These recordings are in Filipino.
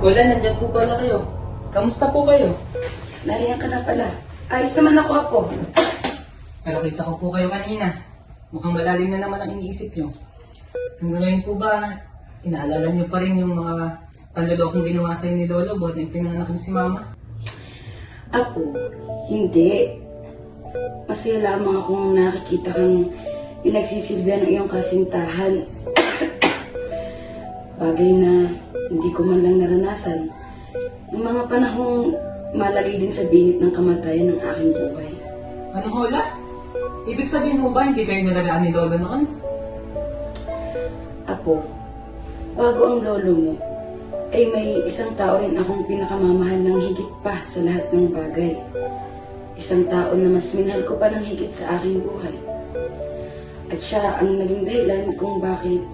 Lola, nandiyan po pala kayo. Kamusta po kayo? Nariyan ka na pala. Ayos naman ako, Apo. Pero kita ko po kayo kanina. Mukhang malalim na naman ang iniisip nyo. Hanggang ngayon po ba, inaalala nyo pa rin yung mga panlolokong ginawa sa'yo ni Lolo buhat na pinanganak niyo si Mama? Apo, hindi. Masaya lamang akong nakikita kang pinagsisilbihan ng iyong kasintahan. Bagay na hindi ko man lang naranasan ng mga panahong malagay din sa bingit ng kamatayan ng aking buhay. Ano hola? Ibig sabihin mo ba hindi kayo nalagaan ni Lolo noon? Apo, bago ang lolo mo, ay may isang tao rin akong pinakamamahal ng higit pa sa lahat ng bagay. Isang tao na mas minahal ko pa ng higit sa aking buhay. At siya ang naging dahilan kung bakit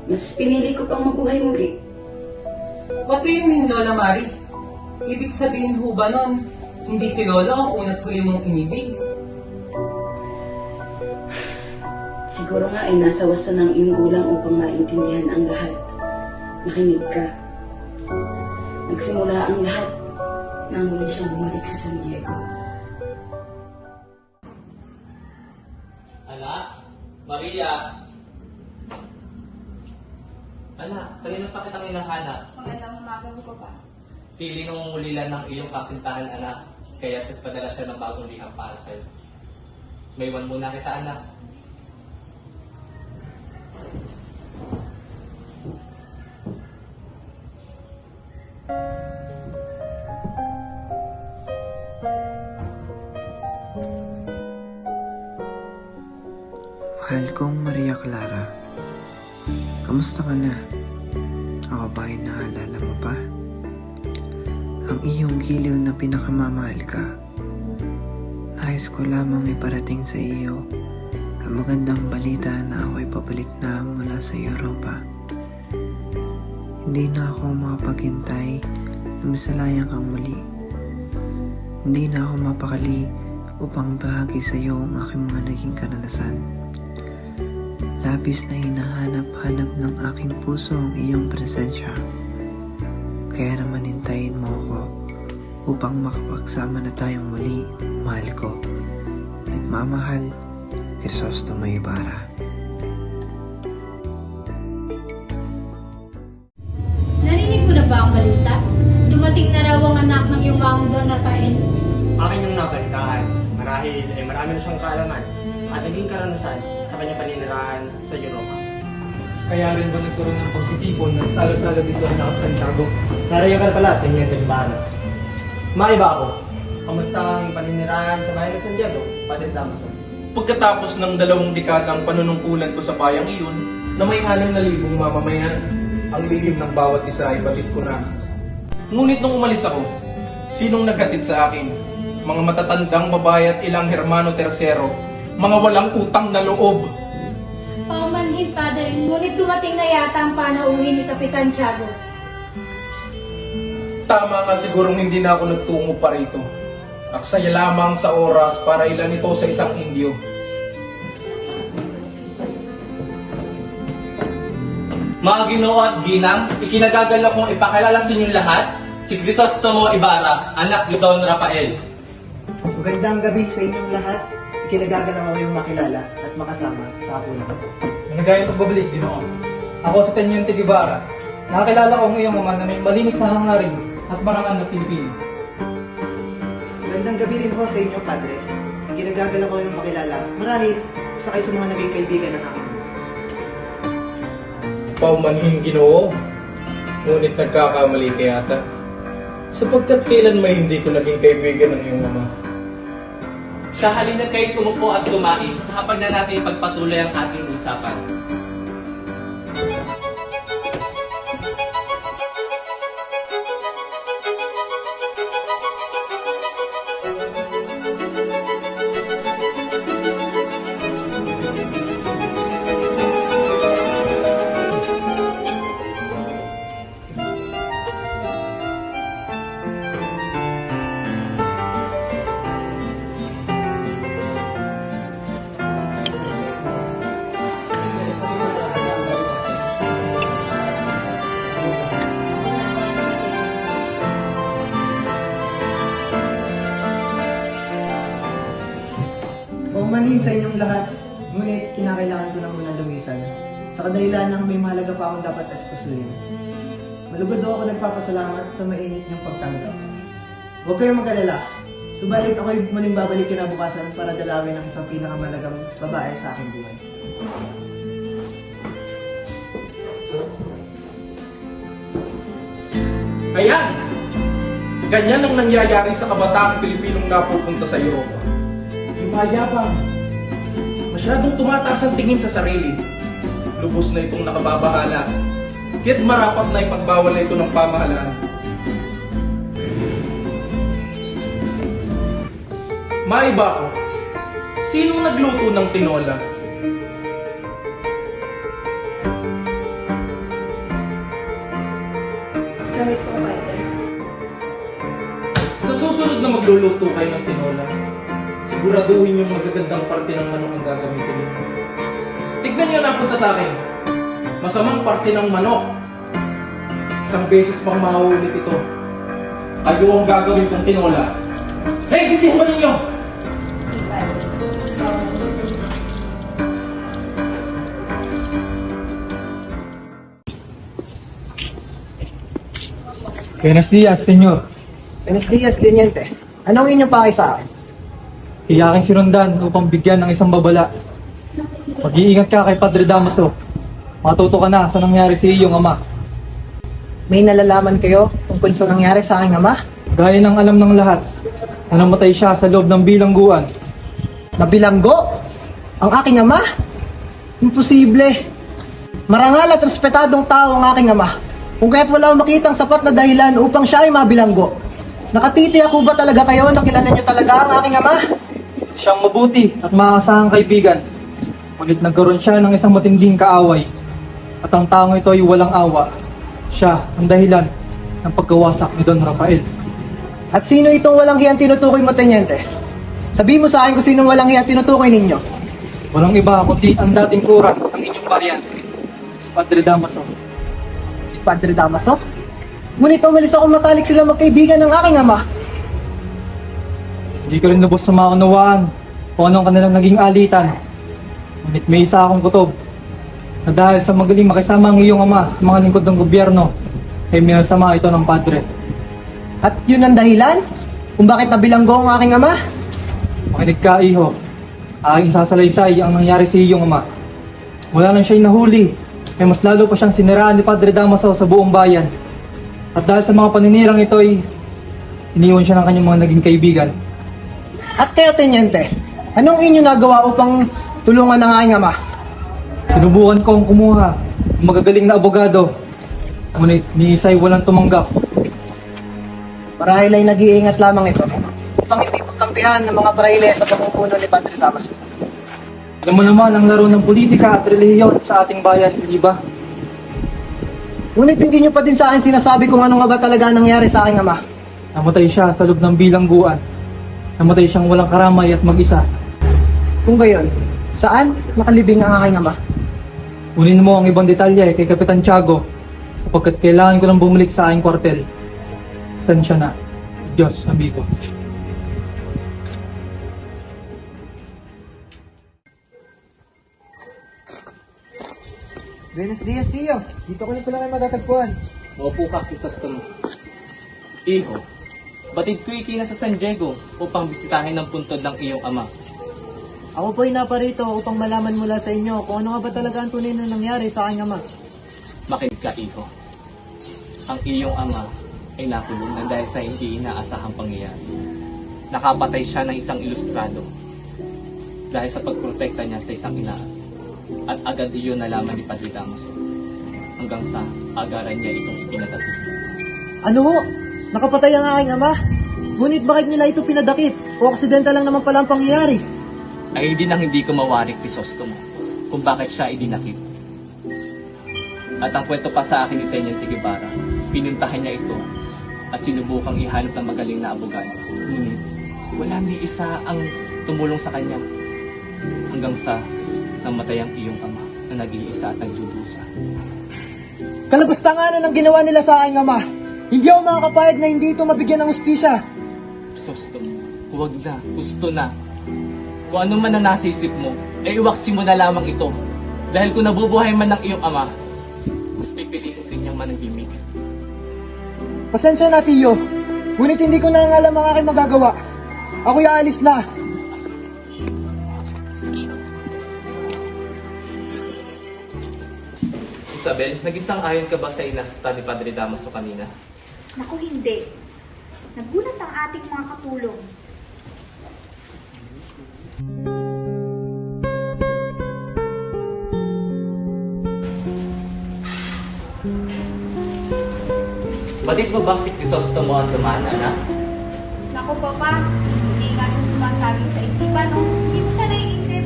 mas pinili ko pang mabuhay muli. What do you mean, Lola Mari? Ibig sabihin ho ba nun, hindi si Lolo ang una't huli mong inibig? Siguro nga ay nasa wasto ng iyong gulang upang maintindihan ang lahat. Makinig ka. Nagsimula ang lahat nang muli siyang bumalik sa San Diego. Anak, Maria. Anak, kanina pa kitang hinahanap. Magandang umaga po pa. Pili ng umulilan ng iyong kasintahan, anak. Kaya nagpadala siya ng bagong liham para sa'yo. May iwan muna kita, anak. Mahal kong Maria Clara, kamusta ka na? Ako ba ay naalala mo pa? Ang iyong giliw na pinakamamahal ka. Nais ko lamang iparating sa iyo ang magandang balita na ako'y pabalik na mula sa Europa. Hindi na ako makapaghintay na masalayang kang muli. Hindi na ako mapakali upang bahagi sa iyo ang aking mga naging karanasan. Labis na hinahanap-hanap ng aking puso ang iyong presensya. Kaya naman hintayin mo ako upang makapagsama na tayong muli, mahal ko. Nagmamahal, Crisostomo Ibarra. Narinig mo na ba ang balita? Dumating na raw ang anak ng iyong maong Don Rafael. Akin yung nabalitaan. Marahil ay marami na siyang kaalaman at naging karanasan sa kanyang paninirahan sa Europa. Kaya rin ba nagkaroon ng pagtitipon ng salo-salo dito sa Santiago? Narayan ka na pala, tingnan ka Ibarra. Maiba ako. Kamusta ang paninirahan sa bayan ng San Diego, Padre Damaso? Pagkatapos ng 2 dekadang panunungkulan ko sa bayang iyon, na may 6,000 mamamayan, ang lihim ng bawat isa ay batid ko na. Ngunit nung umalis ako, sinong naghatid sa akin? Mga matatandang babae at ilang Hermano Tercero, mga walang utang na loob. Paumanhin, Padre, ngunit dumating na yata ang panauhin ni Kapitan Tiago. Tama nga sigurong hindi na ako nagtungo pa rito. Aksaya lamang sa oras para ilan ito sa isang Indio. Mga Ginoo at Ginang, ikinagagalak kong ipakilala sa inyong lahat si Crisostomo Ibarra, anak ni Don Rafael. Magandang gabi sa inyong lahat. Ikinagagala ko kayong makilala at makasama sa hapunan. Managayang pagbabalik, Ginoo. Ako sa Teniente Guevara. Nakakilala ko ang iyong ama na may malinis na hangarin at marangal na Pilipino. Magandang gabi rin po sa inyo, Padre. Ikinagagala ko kayong makilala. Marahil isa kayo sa mga naging kaibigan ng aking buhay. Paumanhin Ginoo, ngunit nagkakamali ka yata. Sapagkat kailan may hindi ko naging kaibigan ng iyong ama. Siya halina kayo tumupo at kumain sa hapag na natin ipagpatuloy ang ating usapan. sabihin sa inyong lahat, ngunit kinakailangan ko lang muna lumisan. Sa kadahilan ng may mahalaga pa akong dapat eskusuhin. Malugod ako nagpapasalamat sa mainit niyong pagtanggap. Huwag kayong mag-alala. Subalit ako'y muling babalik kinabukasan para dalawin ang isang pinakamalagang babae sa aking buhay. Ayan! Ganyan ang nangyayari sa kabataang Pilipinong napupunta sa Europa. Yumayabang. Masyadong tumataas ang tingin sa sarili. Lubos na itong nakababahala. Kaya't marapat na ipagbawal na ito ng pamahalaan. Maiba ko. Sinong nagluto ng tinola? Kami po, Padre. Sa susunod na magluluto kayo ng tinola, siguraduhin yung magagandang parte ng manok ang gagamitin niyo. Tignan niyo na punta sa akin. Masamang parte ng manok. Isang beses pang mahuulit ito. Kayo ang gagawin kong tinola. Hey, gintihan ba ninyo? Si Padre. Buenos dias, senyor. Buenos dias, Teniente. Anong inyong pakay sa akin? Iyaking sinundan upang bigyan ng isang babala. Mag-iingat ka kay Padre Damaso. Matuto ka na sa nangyari sa iyong ama. May nalalaman kayo tungkol sa nangyari sa aking ama? Gaya ng alam ng lahat, na namatay siya sa loob ng bilangguan. Nabilanggo? Ang aking ama? Imposible. Marangal at respetadong tao ang aking ama. Kung kaya't wala akong makitang sapat na dahilan upang siya ay mabilanggo. Nakatitiyak ko ba talaga kayo na kilala niyo talaga ang aking ama? Siyang mabuti at maasahang kaibigan. Ngunit nagkaroon siya ng isang matinding kaaway. At ang taong ito ay walang awa. Siya ang dahilan ng pagkawasak ni Don Rafael. At sino itong walang hiyang tinutukoy mo, Teniente? Sabihin mo sa akin kung sinong walang hiyang tinutukoy ninyo. Walang iba kundi ang dating kurang ng inyong bayan, si Padre Damaso. Si Padre Damaso? Ngunit umalis ako matalik sila magkaibigan ng aking ama. Hindi ko rin lubos sa maunawaan kung anong kanilang naging alitan. Ngunit may isa akong kutob na dahil sa magaling makisama ang iyong ama sa mga lingkod ng gobyerno, ay minasama ito ng padre. At yun ang dahilan kung bakit nabilanggo ang aking ama? Makinig ka, iho. Aking sasalaysay ang nangyari sa iyong ama. Wala nang siya'y nahuli, ay mas lalo pa siyang siniraan ni Padre Damaso sa buong bayan. At dahil sa mga paninirang ito ay iniwan siya ng kanyang mga naging kaibigan. At kayo, Teniente, anong inyo nagawa upang tulungan ang aking ama? Sinubukan kong kumuha ng magagaling na abogado, ngunit ni isa'y walang tumanggap. Marahil ay nag-iingat lamang ito upang hindi pagkampihan ng mga praile sa pamumuno ni Padre Damaso. Alam mo naman ang laro ng politika at relihiyon sa ating bayan, di ba? Ngunit hindi nyo pa din sa akin sinasabi kung ano nga ba talaga nangyari sa aking ama. Namatay siya sa loob ng bilangguan. Namatay siyang walang karamay at mag-isa. Kung gayon, saan nakalibing ang aking ama? Kunin mo ang ibang detalye kay Kapitan Tiago sapagkat kailangan ko lang bumalik sa aking kwartel. Saan siya na? Diyos, amigo. Buenos dias, Tio. Dito ko rin pala kayo matatagpuan. Maupo ka, Crisostomo. Iho, batid ko ikina sa San Diego upang bisitahin ang puntod ng iyong ama. Ako po'y naparito upang malaman mula sa inyo kung ano nga ba talaga ang tunay na nangyari sa aking ama. Makinig ka, Iho. Ang iyong ama ay nakulong na dahil sa hindi inaasahang pangyayari. Nakapatay siya ng isang ilustrado dahil sa pagprotekta niya sa isang inaan. At agad iyon nalaman ni Padre Damaso hanggang sa agaran niya itong ipinadakip. Ano ho? Nakapatay ang aking ama? Ngunit bakit nila ito pinadakip? O aksidente lang naman pala ang pangyayari? Ay hindi ko mawari, Crisostomo, kung bakit siya idinakip. At ang kwento pa sa akin ni Teniente Guevara, pinuntahan niya ito at sinubukang ihanap ng magaling na abogado. Ngunit wala ni isa ang tumulong sa kanya hanggang sa namatay ang iyong ama na nag-iisa at nagdudusa. Kalabastanganan ang ginawa nila sa aking ama. Hindi ako makakapayag na hindi ito mabigyan ng hustisya. Crisostomo, huwag na, gusto na. Kung ano man ang nasa isip mo, ay iwaksi mo na lamang ito. Dahil kung nabubuhay man ng iyong ama, mas pipiliin din niyang manahimik. Pasensya na, Tiyo. Ngunit hindi ko na alam ang aking magagawa. Ako'y aalis na. Isabel, nag-isang ayon ka ba sa inasta ni Padre Damaso kanina? Naku, hindi. Nagulat ang ating mga katulong. Batid mo ba si Crisostomo ang dumaan, anak? Naku, Papa, hindi nga siya sumasagi sa isipan, no? Hindi mo siya naiisip.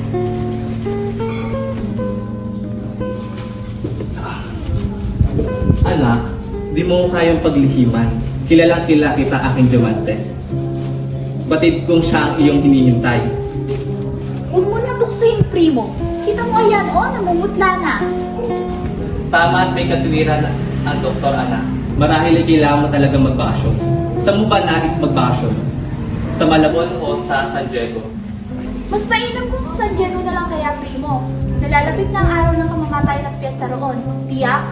Anak, di mo kayang paglihiman. Kilalang kila kita aking diamante. Batid kong siya ang iyong hinihintay. Huwag mo na tuksohin, primo. Kita mo ayan, namumutla na. Tama at may katuwiran ang doktor, anak. Marahil ay kailangan mo talaga magbakasyon. Saan mo ba nais magbakasyon? Sa Malabon o sa San Diego? Mas mainam kung sa San Diego na lang kaya, primo. Nalalapit na ang araw ng kamamatay ng piyesta roon. Tiyak,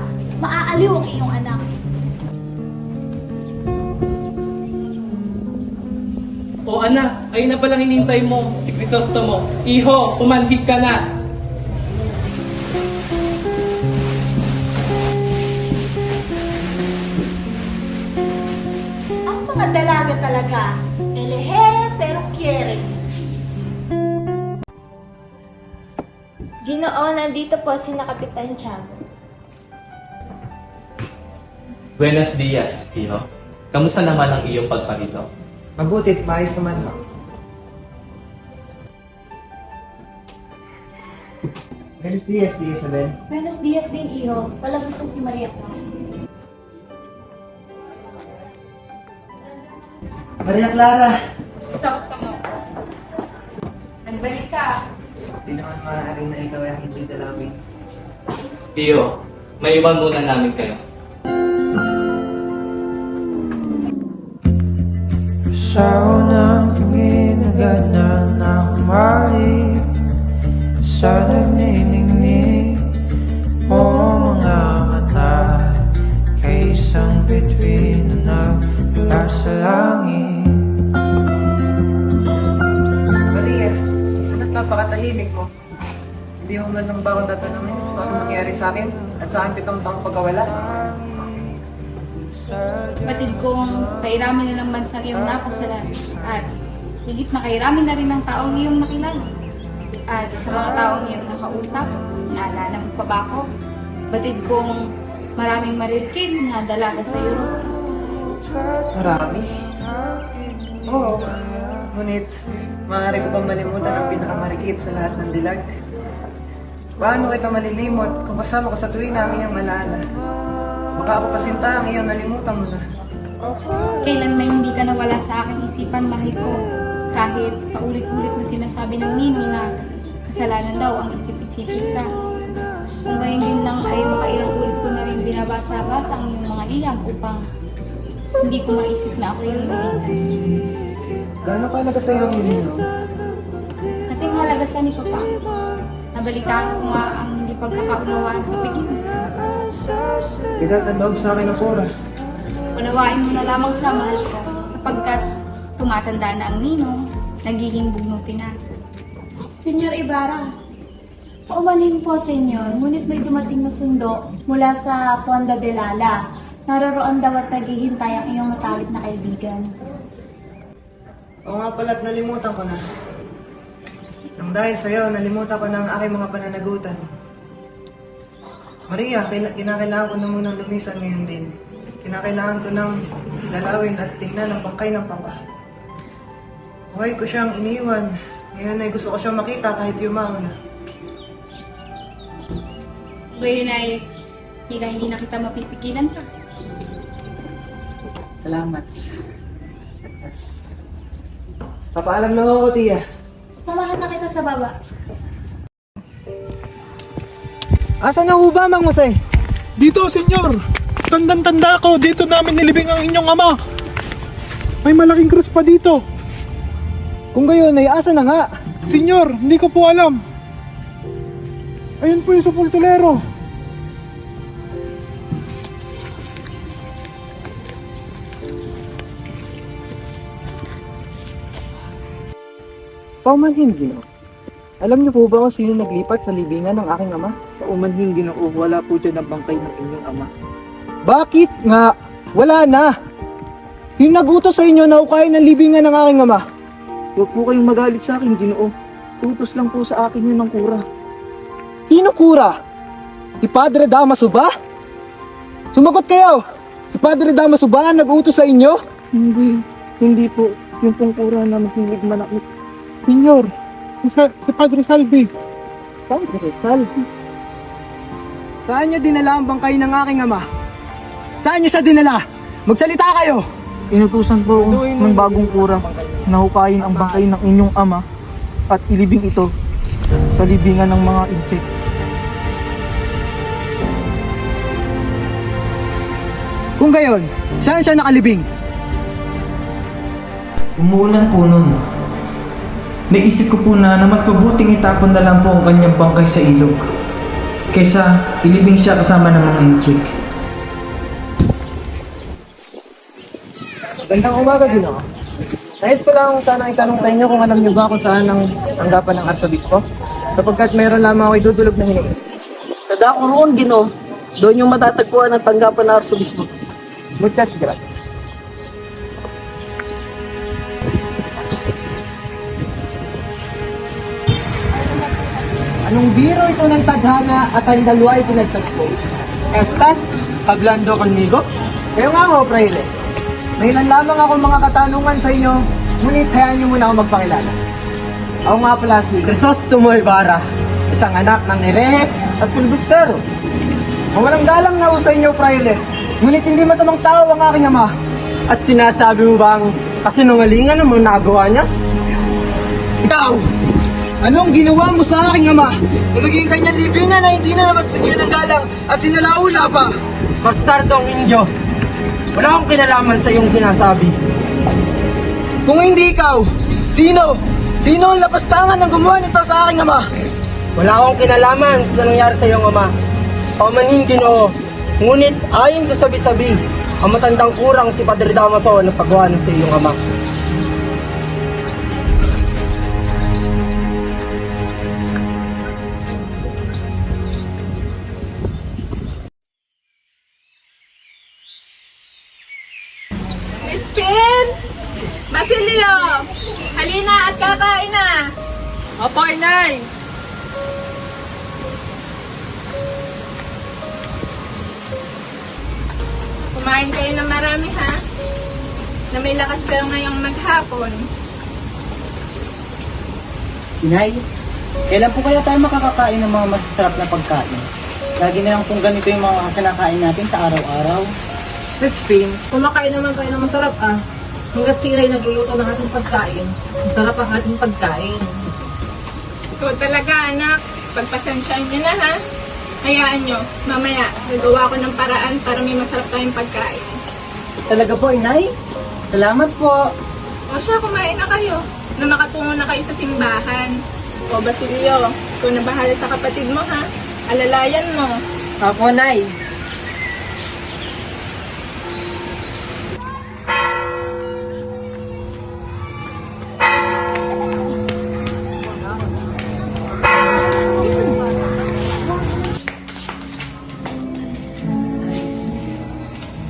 maaaliw ang iyong anak. O anak, ayun na palang hinintay mo, si Crisostomo. Iho, pumanhik ka na! Ang mga dalaga talaga. Elehere pero quiere. Ginoo, nandito po si Kapitan Tiago. Buenos dias, Iho. Kamusta naman ang iyong pagparito? Mabutit, maayos naman ho. Buenos dias, Tia Isabel. Buenos dias din, iho. Palabas na si Maria Clara. Maria Clara! Crisostomo. Nagbalik ka. Hindi naman maaaring na ikaw ang hindi dalawin. Iho, may iwan muna namin kayo. Sa unang tingin agad na nakumalik sa nagniningning o mga mata kay isang bituin na nagmula sa langit. Maria, ba't napakatahimik mo? Hindi mo man lang ba ako tatanungin kung ano nangyari sa akin at sa aking 7 taong pagkawala? Batid kong kairamin na ng bansang iyong napasyalan at higit na kairamin na rin ng taong iyong nakilala. At sa mga taong iyong nakausap, naalala mo pa ba ako? Batid kong maraming marirkid na dalaga sa Europe. Marami? Oo. Ngunit, maaari ko bang malimutan ang pinakamarikit sa lahat ng dilag? Paano kita malilimot kung kasama ko sa tuwing na ang iyong alaala? Baka ako pasinta ang iyong nalimutan mo na. Kailan may hindi ka nawala sa aking isipan, mahal ko. Kahit paulit-ulit na sinasabi ng ninong na kasalanan daw ang isip-isipin ka. Kung ngayon din lang ay makailang ulit ko na rin binabasa-basa ang iyong mga liham upang hindi ko maisip na ako yung nilisan. Gaano kahalaga sa iyong ninyo? Kasing halaga siya ni Papa. Nabalitaan ko nga ang hindi pagkakaunawaan sa piging. Bigat ang loob sa akin ng pura. Unawain mo na lamang siya, mahal ko, sapagkat tumatanda na ang ninong, nagiging bugnutin na. Senyor Ibarra, paumanhin po, senyor, ngunit may dumating na sundo mula sa Ponda de Lala. Naroroon daw at naghihintay ang iyong matalik na kaibigan. Oo nga pala't nalimutan ko na. Nang dahil sa'yo, nalimutan ko na ang aking mga pananagutan. Maria, kinakailangan ko na munang lumisan ngayon din. Kinakailangan ko nang dalawin at tingnan ang bangkay ng Papa. Buhay ko siyang iniwan. Ngayon ay gusto ko siyang makita kahit yumaon na. Ngayon ay tila hindi na kita mapipigilan pa. Salamat. Yes. Papaalam na ako, Tia. Samahan na kita sa baba. Asan na ho ba, Mang Jose? Dito, senyor! Tandang-tanda ako, dito namin nilibing ang inyong ama. May malaking krus pa dito. Kung gayon ay asa na nga? Senyor, hindi ko po alam. Ayun po yung sepulturero. Paumanhin, Ginoo. Alam niyo po ba kung sino naglipat sa libingan ng aking ama? Paumanhin, Ginoo, wala po dyan ang bangkay ng inyong ama. Bakit nga? Wala na! Sino nagutos sa inyo na ukayin ang libingan ng aking ama? Huwag po kayong magalit sa akin, Ginoo. Utos lang po sa akin yun ng kura. Sino kura? Si Padre Damaso ba? Sumagot kayo! Si Padre Damaso ba ang nag-utos sa inyo? Hindi po. Yung pong kura na mahilig manakit. Senyor, si Padre Salvi. Padre Salvi? Saan niyo dinala ang bangkay ng aking ama? Saan niyo siya dinala? Magsalita kayo! Inutusan po ako ng bagong kura na hukayin ang bangkay ng inyong ama at ilibing ito sa libingan ng mga incheck. Kung gayon, saan siya nakalibing? Umuulan po nun. Naisip ko po na mas mabuting itapon na lang po ang kanyang bangkay sa ilog kaysa ilibing siya kasama ng mga inchik. Gandang umaga din ako. Nais ko lang sana itanong sa inyo kung alam niyo ba kung saan ang tanggapan ng Arsobispo? Sapagkat meron lamang ako idudulog na hiningi. Sa dako roon, Ginoo. Doon yung matatagpuan ang tanggapan ng Arsobispo. Muchas gracias. Anong biro ito ng tadhana at tayong dalawa ay pinagsaspose? Estas, hablando conmigo? Kayo nga ho, Fraile. May ilan lamang akong mga katanungan sa inyo, ngunit hayaan niyo muna ako magpakilala. Ako nga pala si Crisostomo Ibarra, isang anak ng Herehe at Filibustero. Mawalang galang na ho sa inyo, Fraile, ngunit hindi masamang tao ang aking ama. At sinasabi mo bang kasinungalingan ang mga nagawa niya? Ikaw! Anong ginawa mo sa aking ama? Na maging kanyang libingan na hindi na naman bigyan ng galang at sinalaula pa? Bastardong Indio! Wala akong kinalaman sa iyong sinasabi. Kung hindi ikaw, sino? Sino ang lapastangan ng gumawa nito sa aking ama? Wala akong kinalaman sa nangyari sa iyong ama. Paumanhin, Ginoo. Ngunit ayon sa sabi-sabi, ang matandang kurang si Padre Damaso na paggawa sa iyong ama. Christine! Basilio! Halina at kakain na! Opo, Inay! Kumain kayo ng marami, ha? Na may lakas kayo ngayong maghapon. Inay, kailan po kaya tayo makakakain ng mga masasarap na pagkain? Lagi na lang pong ganito yung mga kinakain natin sa araw-araw. Crispin, kumakain naman tayo ng masarap Hanggat si Inay nagluluto ng ating pagkain, masarap ang ating pagkain. Ikaw talaga, anak. Pagpasensyaan niyo na, ha? Hayaan nyo. Mamaya, gagawa ko ng paraan para may masarap tayong pagkain. Talaga po, Inay? Salamat po. O siya, kumain na kayo. Na makatungo na kayo sa simbahan. O Basilio, ikaw na bahala sa kapatid mo, ha? Alalayan mo. Opo, Nay.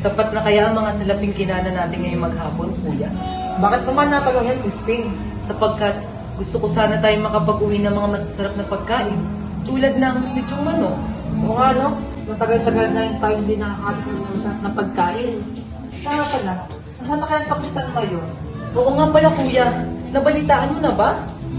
Sapat na kaya ang mga salaping kinana natin ngayong maghapon, kuya? Bakit naman natanong yan, Christine? Sapagkat gusto ko sana tayong makapag-uwi ng mga masasarap na pagkain, tulad ng lechong manok. Oo nga, no? Matagal-tagal na rin tayo hindi nakakatin ng masarap na pagkain. Sana pala, nasaan na kaya sa kustan ngayon? Oo nga pala, kuya. Nabalitaan mo na ba?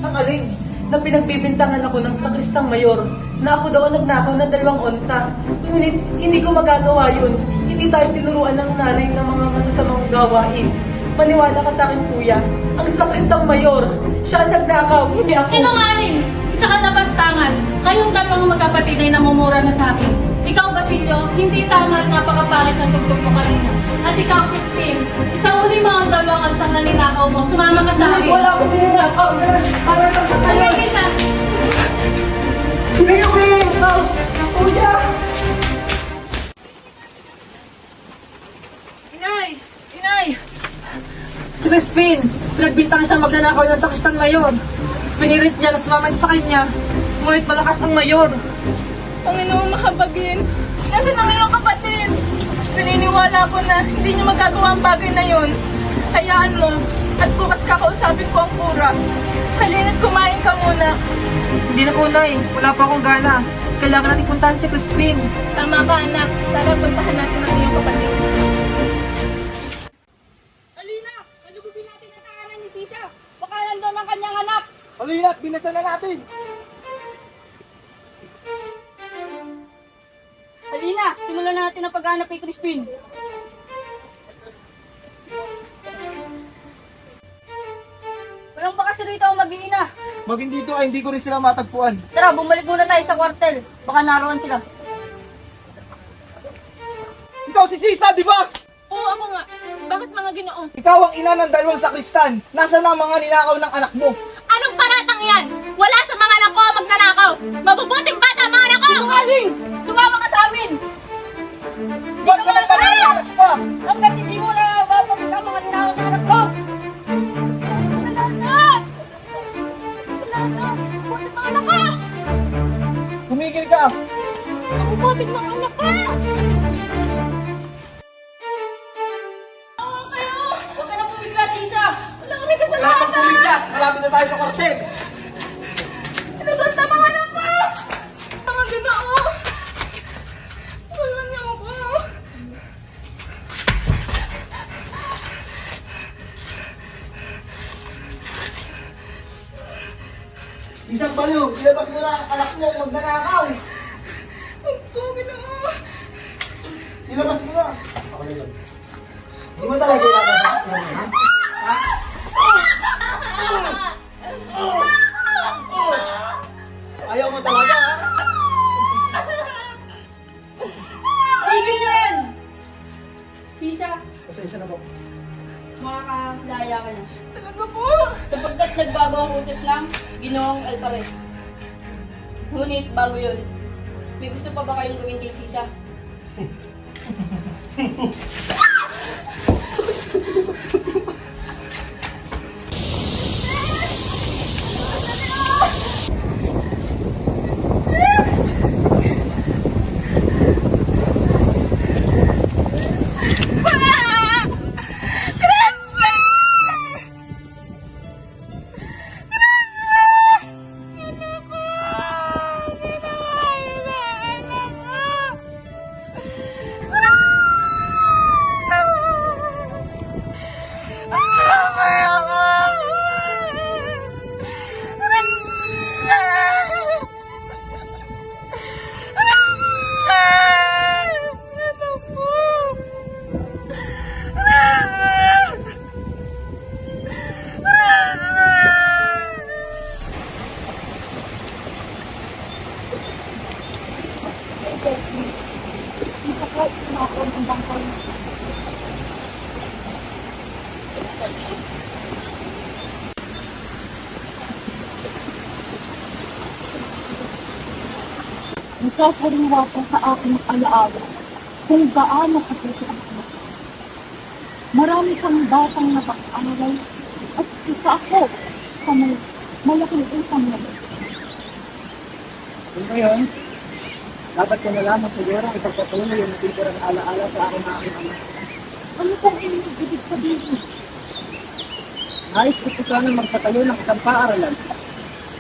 Ang alin? Na pinagbibintangan ako ng sakristang mayor na ako daw ang nagnakaw ng 2 onsa. Ngunit hindi ko magagawa yun. Hindi tayo tinuruan ng nanay ng mga masasamang gawain. Maniwala ka sa akin, kuya. Ang sakristang mayor, siya ang nagnakaw, hindi ako. Sinungaling! Isa ka na bastangan. Kayong dalawang magkapatid ay namumura na sa akin. Ikaw, Basilio, hindi tama at napakapangit ng tugtog mo kanina. At ikaw, Christine, isang uli mga dalawang alsang na ninakaw mo. Sumama ka sa akin. Wala akong ninakaw. Ano Crispin! Kuya! Inay! Inay! Si Crispin! Pinagbintang siya magnanakaw ng sakristan mayor. Pinirit niya na sumama sa kanya. Ngunit malakas ang mayor. Panginoong makabagin, kasi ng iyong kapatid. Naniniwala ko na hindi niyo magagawa ang bagay na yon. Hayaan mo, at bukas kakausapin ko ang kura. Halina't kumain ka muna. Hindi na po, Nay. Wala pa akong gana. Kailangan natin puntahan si Crispin. Tama ka, anak. Tara, puntahan natin ang iyong kapatid. Alina! Kalugugin natin ang tahanan ni Sisa. Baka nandun ang kanyang anak. Halina at binasan na natin! Alina, simulan natin ang paghanap kay Crispin. Walang bakas rito ang mag-iina. Maging dito ay hindi ko rin sila matagpuan. Tara, bumalik muna tayo sa kwartel. Baka naroon sila. Ikaw si Sisa, di ba? Oo, ako nga. Bakit mga Ginoo? Ikaw ang ina ng dalawang sakristan. Nasaan na ang mga ninakaw ng anak mo? Anong paratang yan? Wala sa mga anak ko ang magnanakaw. Mabubuting bata ang mga anak ko! Sinungaling! Tumama ka sa amin! Ba't ka nang pamamalas pa? Hanggang hindi mo na mapapagka mga ninakaw ng anak ko! Salamat! Salamat! Mabuting mga anak ko! Tumigil ka! Mabuting mga anak ko! Huwag ka na pumiglas, Sisa! Wala kami Wala kasalanan! kang pumiglas! Malapit na tayo sa kwartel! Inasal na mga anak ko! Mga Ginoo! Tulungan niyo ako! Isang baliw, ilabas mo na ang anak mo magnanakaw! Opo, Ginoo! Ilabas mo na! Ako na yun. Hindi mo talaga ilabas mo na, ha? Ayaw mo talaga, ha? Tigil niyo yan! Sisa, Pasensya na po. makakadaya ka na. Talaga po! Sapagkat nagbago ang utos ng Ginoong Alvarez. Ngunit bago yun, may gusto pa ba kayong gawin kay Sisa? Nasasariwa ko sa aking alaala kung gaano kabuti ang anak. Marami siyang batang napag-aral at isa ako sa malaking utang na ito. Kung ngayon, dapat ko na lamang siguro ang ipagpatuloy yung natitirang alaala sa akin na aking anak. Ano pong ibig sabihin? Nais ko po sana magpatayo ng isang paaralan.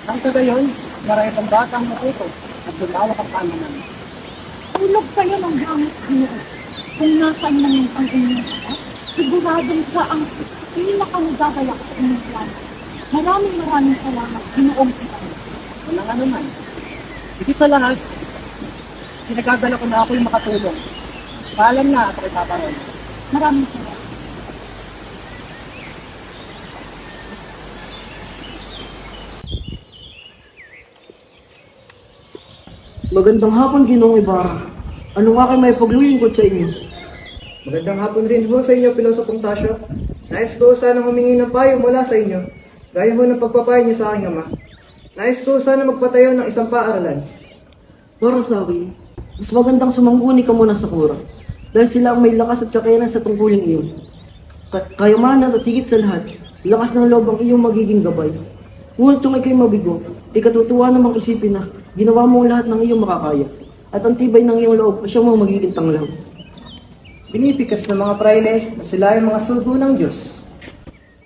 Nang sa gayon, marami pang batang matuto at lumawak ang pamanan. Tulog kayo ng gamit Ginoo. Kung nasaan man yung ang inyong anak, siguradong siya ang pinakamagagayak sa inyong plano. Maraming salamat, Ginoong Ginoo. Walang ano man. Higit sa lahat, pinagdadala ko na ako yung makatulong. Paalam na at ako'y paparoon. Maraming salamat. Magandang hapon, Ginoong Ibarra. Ano nga kayo may paglulingkod sa inyo? Magandang hapon rin ho sa inyo, Piloso Tasyo. Nais ko sana humingi ng payo mula sa inyo, gaya ho ng pagpapayo niyo sa aking ama. Nais ko sana magpatayo ng isang paaralan. Para sa akin, mas magandang sumangguni ka muna sa kura. Dahil sila ang may lakas at kakayanan sa tungkuling iyon. Kayamanan at higit sa lahat, lakas ng loob ang iyong magiging gabay. Ngunit kung ikaw'y mabigo, ikatutuwa namang isipin na ginawa mo ang lahat ng iyong makakaya. At ang tibay ng iyong loob ay siyang mga magiging tanglaw. Binipikas ng mga praile na sila ay mga sugo ng Diyos.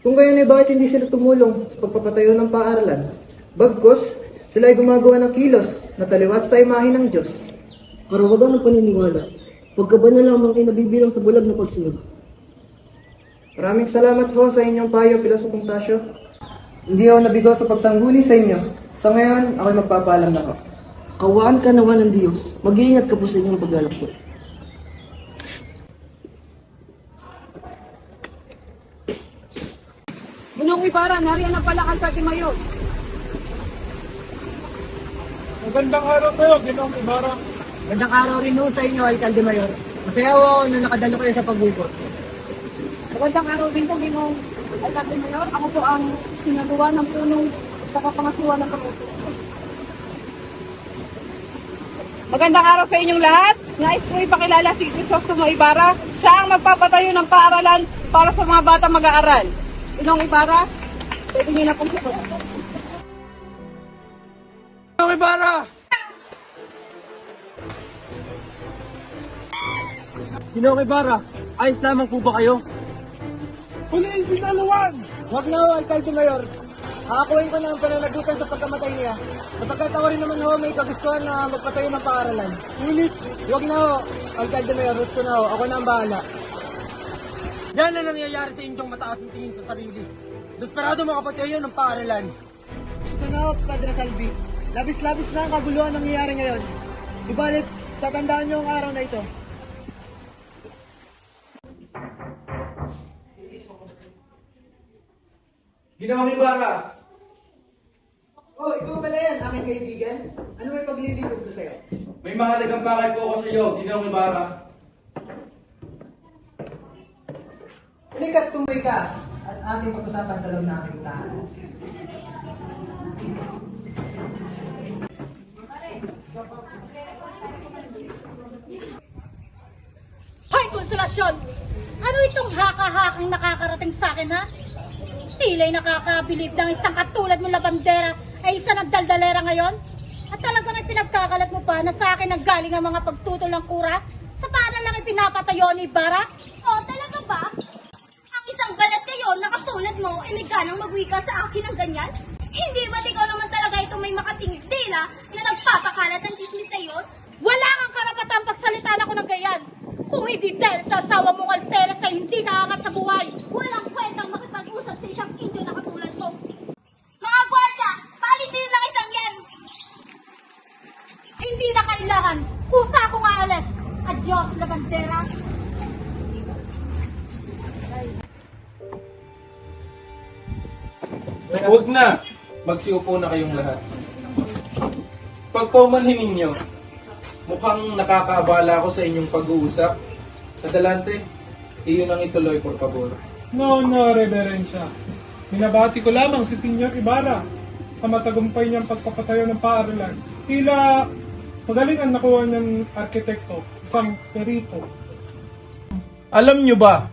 Kung gayon ay bakit hindi sila tumulong sa pagpapatayo ng paaralan? Bagkus, sila ay gumagawa ng kilos na taliwas sa imahe ng Diyos. Karawagan ng paniniwala, pagkaba na lamang ay nabibilang sa bulag na pagsunod. Maraming salamat ho sa inyong payo, Pilosopong Tasyo. Hindi ako nabigo sa pagsangguni sa inyo. Sa ngayon, ako'y magpapaalam na ho. Kawaan ka naman ng Diyos, mag-iingat ka po sa inyong paglalakbay. Ginong Ibarra, nariyan ang palakal sa Timayo. Magandang araw sa'yo, Ginoong Ibarra. Magandang araw rin ho sa inyo, Alcalde Mayor. Masaya ako na nakadalo kayo sa pagbubot. Magandang araw din po, Ginong Alcalde Mayor. Ako po ang sinagawa ng punong sa kapangasiwa ng Kamuto. Magandang araw sa inyong lahat. Nais ko ipakilala si Crisostomo Ibarra. Siya ang magpapatayo ng paaralan para sa mga batang mag-aaral. Ginong Ibarra, pwede niyo na pong susunod. Ginoong Ibarra! Ginoong Ibarra, ayos lamang po ba kayo? Huliin si Naluan! Huwag na ho, Alcalde Mayor. Akakuhin ko na ang pananagutan sa pagkamatay niya. Sapagkat ako rin naman ho may kagustuhan na magpatayo ng paaralan. Ngunit, huwag na ho, Alcalde Mayor. Gusto na ho, ako na ang bahala. Yan ang nangyayari sa inyong mataas ang tingin sa sarili. Desperado makapatayo ng paaralan. Gusto na ho, Padre Salvi. Labis-labis na ang kaguluhan nangyayari ngayon. Ibalit, tatandaan niyo ang araw na ito. Ginoong Ibarra! Oh, ikaw pala yan, aking kaibigan. Ano may paglilipad ko sa'yo? May mahalagang pakay po ako sa iyo, Ginoong Ibarra. Halika't tumbay ka at ating pag-usapan sa loob ng aking tahanan. Hoy, Konsolasyon! Ano itong haka-hakang nakakarating sa akin, ha? Tila'y nakakabilib ng isang katulad mong labandera ay isa nagdaldalera ngayon? At talagang pinagkakalat mo pa na sa akin naggaling ang mga pagtutol ng kura? Sa paano lang ipinapatayo ni Ibarra? Oh, talaga ba? Ang isang balat kayo na katulad mo ay may ganang magwika sa akin ng ganyan? Hindi ba't ikaw naman talaga itong may makating dila na nagpapakalat ng chismis sa iyo? Wala kang karapatang pagsalitaan ako ng ganyan! Kung hindi dahil sa asawa mong alperes na hindi nakakat sa buhay! Walang kwentang makipag-usap sa isang Indio na katulad mo. Mga gwardiya, paalisin ng isang yan! Hindi na kailangan! Kusa akong aalis! Adios, labandera! Huwag na! Magsiupo na kayong lahat. Pagpaumanhin ninyo, mukhang nakakaabala ako sa inyong pag-uusap. Adelante, iyon ang ituloy, por favor. No, Reverensya. Minabati ko lamang si Senyor Ibarra sa matagumpay niyang pagpapatayo ng paaralan. Tila magaling ang nakuha niyang arkitekto, isang perito. Alam nyo ba,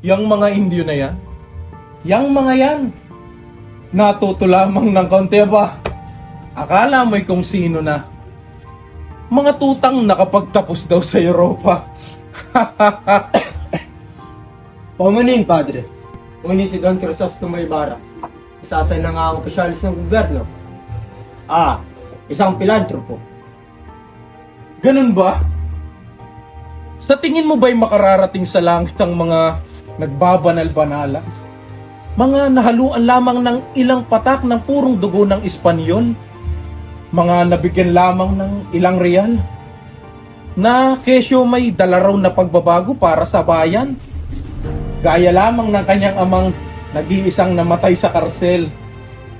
yang mga Indio na yan? Yang mga yan, natuto lamang ng konti ba? Akala mo'y kung sino na. Mga tutang nakapagtapos daw sa Europa. Paumanin, Padre. Ngunit si Don Crisostomo Ibarra, isa sa nangang opisyalis ng gobyerno. Isang pilantropo. Ganun ba? Sa tingin mo ba'y makararating sa langit ang mga nagbabanal-banala? Mga nahaluan lamang ng ilang patak ng purong dugo ng Espanyol? Mga nabigyan lamang ng ilang real? Na kesyo may dala raw na pagbabago para sa bayan? Gaya lamang ng kanyang amang nag-iisang namatay sa karsel,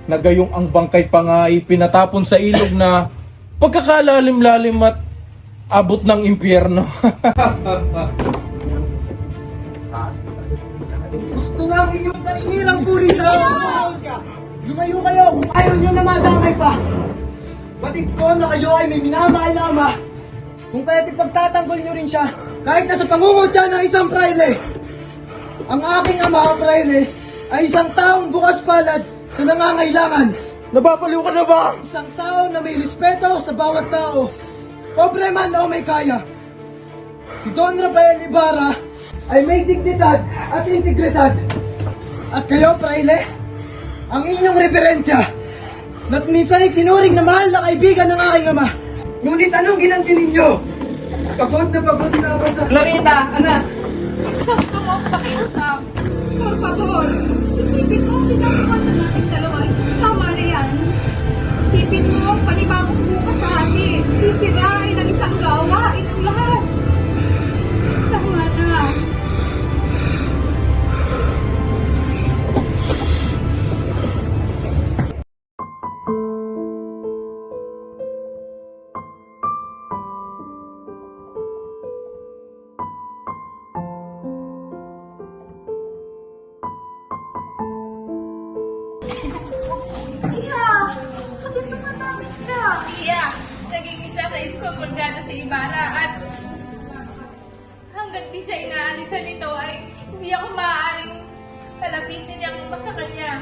na gayong ang bangkay pa nga ay pinatapon sa ilog na pagkakalalim-lalim at abot ng impyerno. Gusto nga ang inyong kaninirang puri sa lumayo kayo kung ayaw nyo na madangay pa. Batid ko na kayo ay may minamahal na ama. Kung kaya't ipagtatanggol nyo rin siya, kahit nasa pangungutya ng isang praile. Ang aking ama, praile, ay isang taong bukas palad sa nangangailangan. Nababaliw ka na ba? Isang tao na may respeto sa bawat tao. Pobre man o may kaya. Si Don Rafael Ibarra ay may dignidad at integridad. At kayo, praile, ang inyong reverensya, na't minsan ay tinuring na mahal na kaibigan ng aking ama. Ngunit anong ginanti ninyo? Pagod na ako sa... Clarita, anak! Gusto mo pakiusap. Por favor, isipin mo ang pinabukasan natin dalawa. Tama na yan. Isipin mo ang panibagong bukas sa atin. Sisirain ang isang gawain ng lahat. Tama na. Iya, naging isa sa school Purgado si Ibarra at hanggat di siya inaalisan nito ay hindi ako maaaring kalapitin niya kung sa kanya.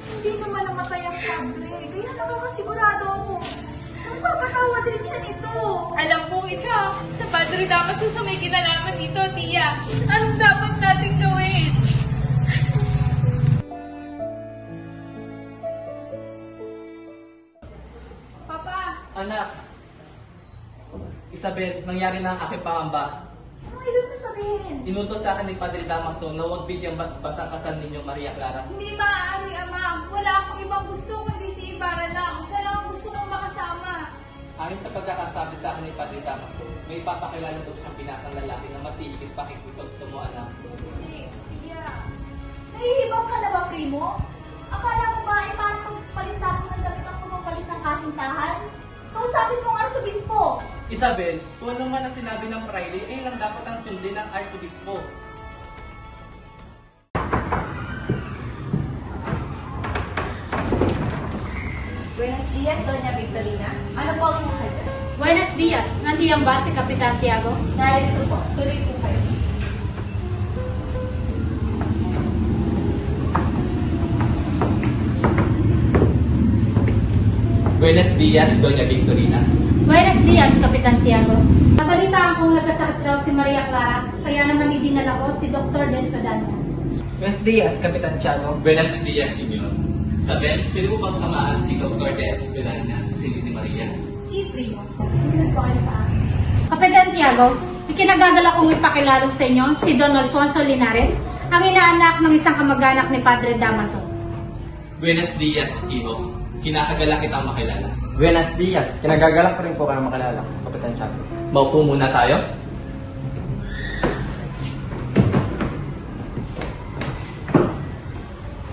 Hindi naman namatay ang padre. Kaya nakakasigurado ako. Magpapatawad rin siya nito. Alam kong isa sa Padre Damaso sa may kinalaman dito, Tia. Anong dapat natin gawin? Papa! Anak, Isabel, nangyari na ang aking pangamba. Ano ibig mo sabihin? Inutos sa akin ni Padre Damaso na huwag bigyang basbas ang kasal ninyong Maria Clara. Hindi maaari, Ama. Wala akong ibang gusto kundi si Ibarra lang. Siya lang ang gusto kong makasama. Ayon sa pagkakasabi sa akin ni Padre Damaso, may ipapakilala daw siyang binatang lalaki na masigit pa kay Crisostomo, anak. Hindi, Tia. Nahihibang ka na ba, primo? Akala mo ba ay parang pagpalit ako ng damit ang pumapalit ng kasintahan? Kausapin mo ang arsobispo. Isabel, kung ano man ang sinabi ng praile, ay lang dapat ang sundin ng arsobispo. Buenos dias, Doña Victorina. Ano po ang nasadya? Buenos dias. Nandiyan ba si Kapitan Tiago? Narito po. Tuloy po kayo. Buenos dias, Doña Victorina. Buenos dias, Kapitan Tiago. Nabalitaan kong nagkasakit raw si Maria Clara, kaya naman idinala ko si Dr. Despadania. Buenos dias, Kapitan Tiago. Buenos dias, Senyor. Isabel, pwede mo bang samahan si Dr. Despadania sa Silid ni Maria? Si primo. Sinunod po kayo sa akin. Kapitan Tiago, ikinagagala kong ipakilala sa inyo si Don Alfonso Linares, ang inaanak ng isang kamag-anak ni Padre Damaso. Buenos dias, Iho. Kinakagala kitang makilala. Buenos dias. Kinagagalak ko rin po kayo makilala, Kapitan Tiago. Maupo muna tayo.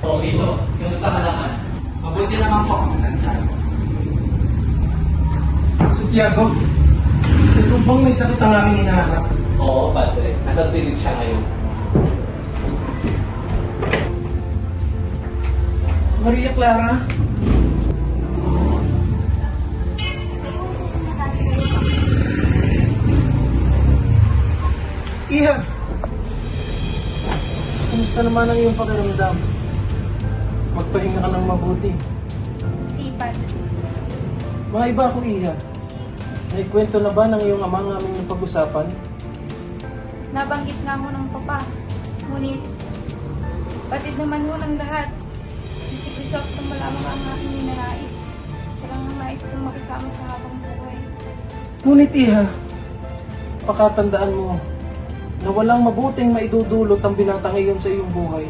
O, Iho, kumusta ka naman? Mabuti naman po, Kapitan Tiago. So, Tiago, ito bang may sakit ang aming hinahanap? Oo, Padre. Nasa silid siya ngayon. Maria Clara? Iha! Kumusta naman ang iyong pakiramdam? Magpahinga ka ng mabuti. Sipan. Mga iba ko, Iha. Naikwento na ba ng iyong ama ang aming napag-usapan? Nabanggit nga ho ng papa. Ngunit, batid naman ho ng lahat. Si Crisostomo lamang ang aking ninanais. Siya lang ang nais kong makisama sa habang buhay. Ngunit, Iha, pakatandaan mo na walang mabuting maidudulot ang binata ngayon sa iyong buhay.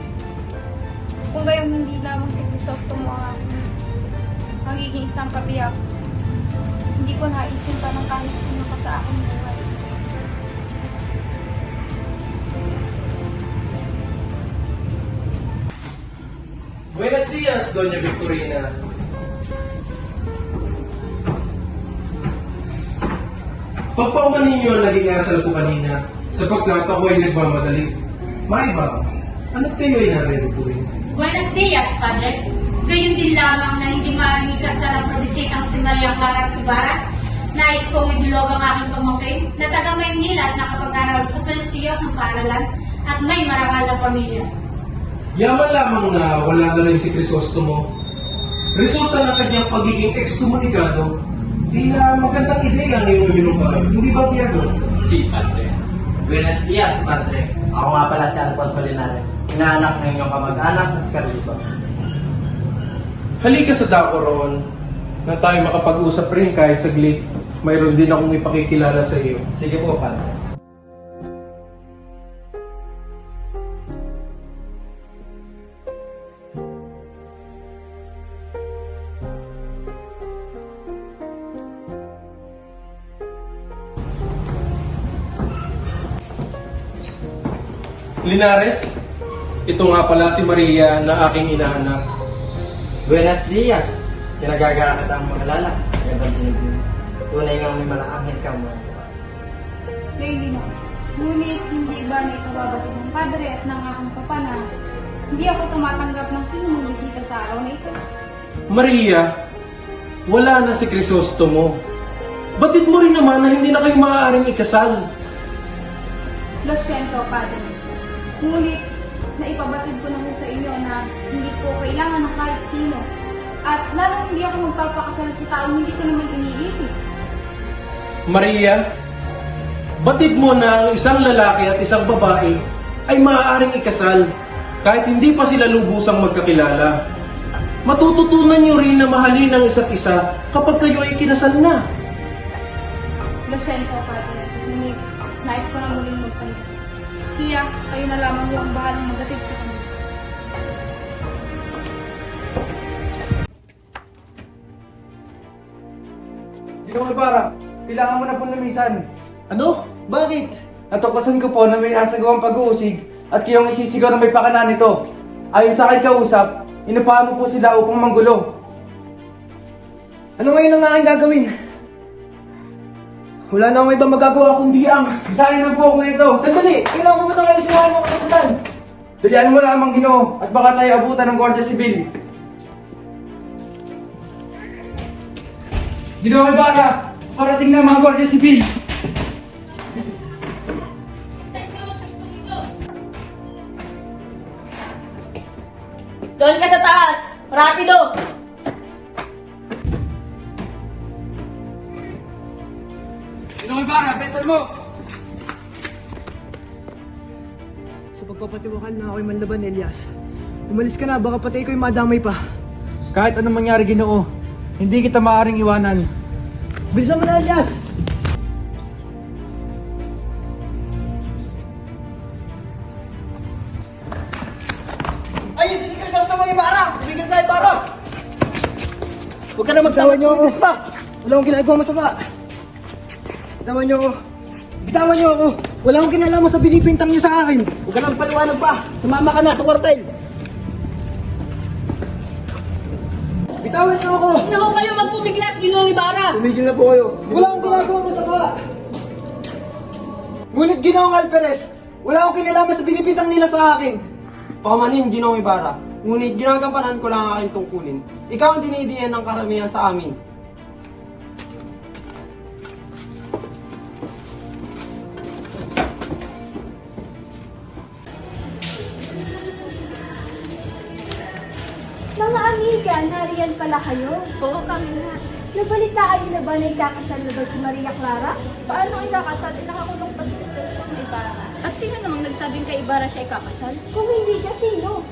Kung gayong hindi lamang si Crisostomo ang aking magiging isang kabiyak, hindi ko naisin pa ng kahit sino pa sa aking buhay. Buenos dias, Doña Victorina. Pagpauman ninyo ang naging asal ko kanina, sapagkat ako ay nagmamadali. Maiba, ano kayo ay naririnig? Buenos dias, Padre. Gayon din lamang na hindi maaaring ikasal ang probisitang si Maria Clara Ibarra. Nais kong idulog ang aking pamangkin na taga Maynila at nakapag-aral sa prestiyosong paaralan at may marangal na pamilya. Yaman lamang na wala na rin si Crisostomo. Resulta ng kanyang pagiging ekskomunikado, tila magandang ideya ang iyong binungkay. Hindi ba, Tiago? Si Padre. Buenos dias, Padre. Ako nga pala si Alfonso Linares, inaanak ng inyong kamag-anak na si Carlitos. Halika sa dako roon na tayo makapag-usap rin kahit saglit. Mayroon din akong ipakikilala sa iyo. Sige po, Padre. Linares, ito nga pala si Maria na aking inaanak. Buenos dias. Kinagagamit ang mga lalak. Gandang pinigil. Tunay nga may malaangit kang mga. Lady no. Ngunit hindi ba na ipababati ng padre at ng aking papa na hindi ako tumatanggap ng sinumang bisita sa araw na ito? Maria, wala na si Crisostomo. Batid mo rin naman na hindi na kayo maaaring ikasal. Lo siento, padre. Ngunit naipabatid ko na po sa inyo na hindi ko kailangan ng kahit sino. At lalong hindi ako magpapakasal sa taong hindi ko naman iniibig. Maria, batid mo na ang isang lalaki at isang babae ay maaaring ikasal kahit hindi pa sila lubusang magkakilala. Matututunan nyo rin na mahalin ang isa't isa kapag kayo ay kinasal na. Lo siento, padre. Ngunit nais ko na muling magpalit. Kaya kayo na lamang yung bahalang magatid sa kanila. Ginong Ibarra, kailangan mo na pong lumisan. Ano? Bakit? Natuklasan ko po na may asagawang pag-uusig at kayong isisigaw na may pakanan nito. Ayon sa akin kausap, inupahan mo po sila upang manggulo. Ano ngayon ang aking gagawin? Wala na akong ibang magagawa kundi ang... Isahin na po ako ito. Sandali! Kailangan ko muna kayo sinahan ng kasagutan. Dalian mo lamang, Ginoo, at baka tayo abutan ng Guardia Civil. Ginoo Ibarra, parating na mga Guardia Civil. Doon ka sa taas! Rapido! Ginoo Ibarra, besan mo! Sa pagpapatiwakal na ako'y manlaban, Elias. Umalis ka na, baka patay ko'y madamay pa. Kahit anong mangyari, Ginoo, hindi kita maaaring iwanan. Bilisan mo na, Elias! Ayun, si Crisostomo Ibarra! Tumigil ka, Ibarra! Huwag ka na magtawan niyo ako! Wala akong ginagawa masama! Bitawan niyo ako! Bitawan niyo ako! Wala akong kinalaman sa binibintang niyo sa akin! Huwag ka na magpaliwanag pa! Sumama ka na sa kwartel! Bitawan niyo ako! Huwag na ho kayo magpumiglas, Ginoong Ibarra! Tumigil na po kayo! Wala akong ginagawa masama! Ngunit Ginoong Alperes, wala akong kinalaman sa binibintang nila sa akin! Pamanin, Ginoong Ibarra. Ngunit ginagampanan ko lang ang aking tungkulin. Ikaw ang dinidiyan ng karamihan sa amin. Mga amiga, nariyan pala kayo. Oo, kami na. Nabalitaan niyo na ba na ikakasal na ba si Maria Clara? Paano ikakasal? Nakakulong pa si Crisostomo Ibarra. At sino namang nagsabing kay Ibarra siya ikakasal? Kung hindi siya, sino?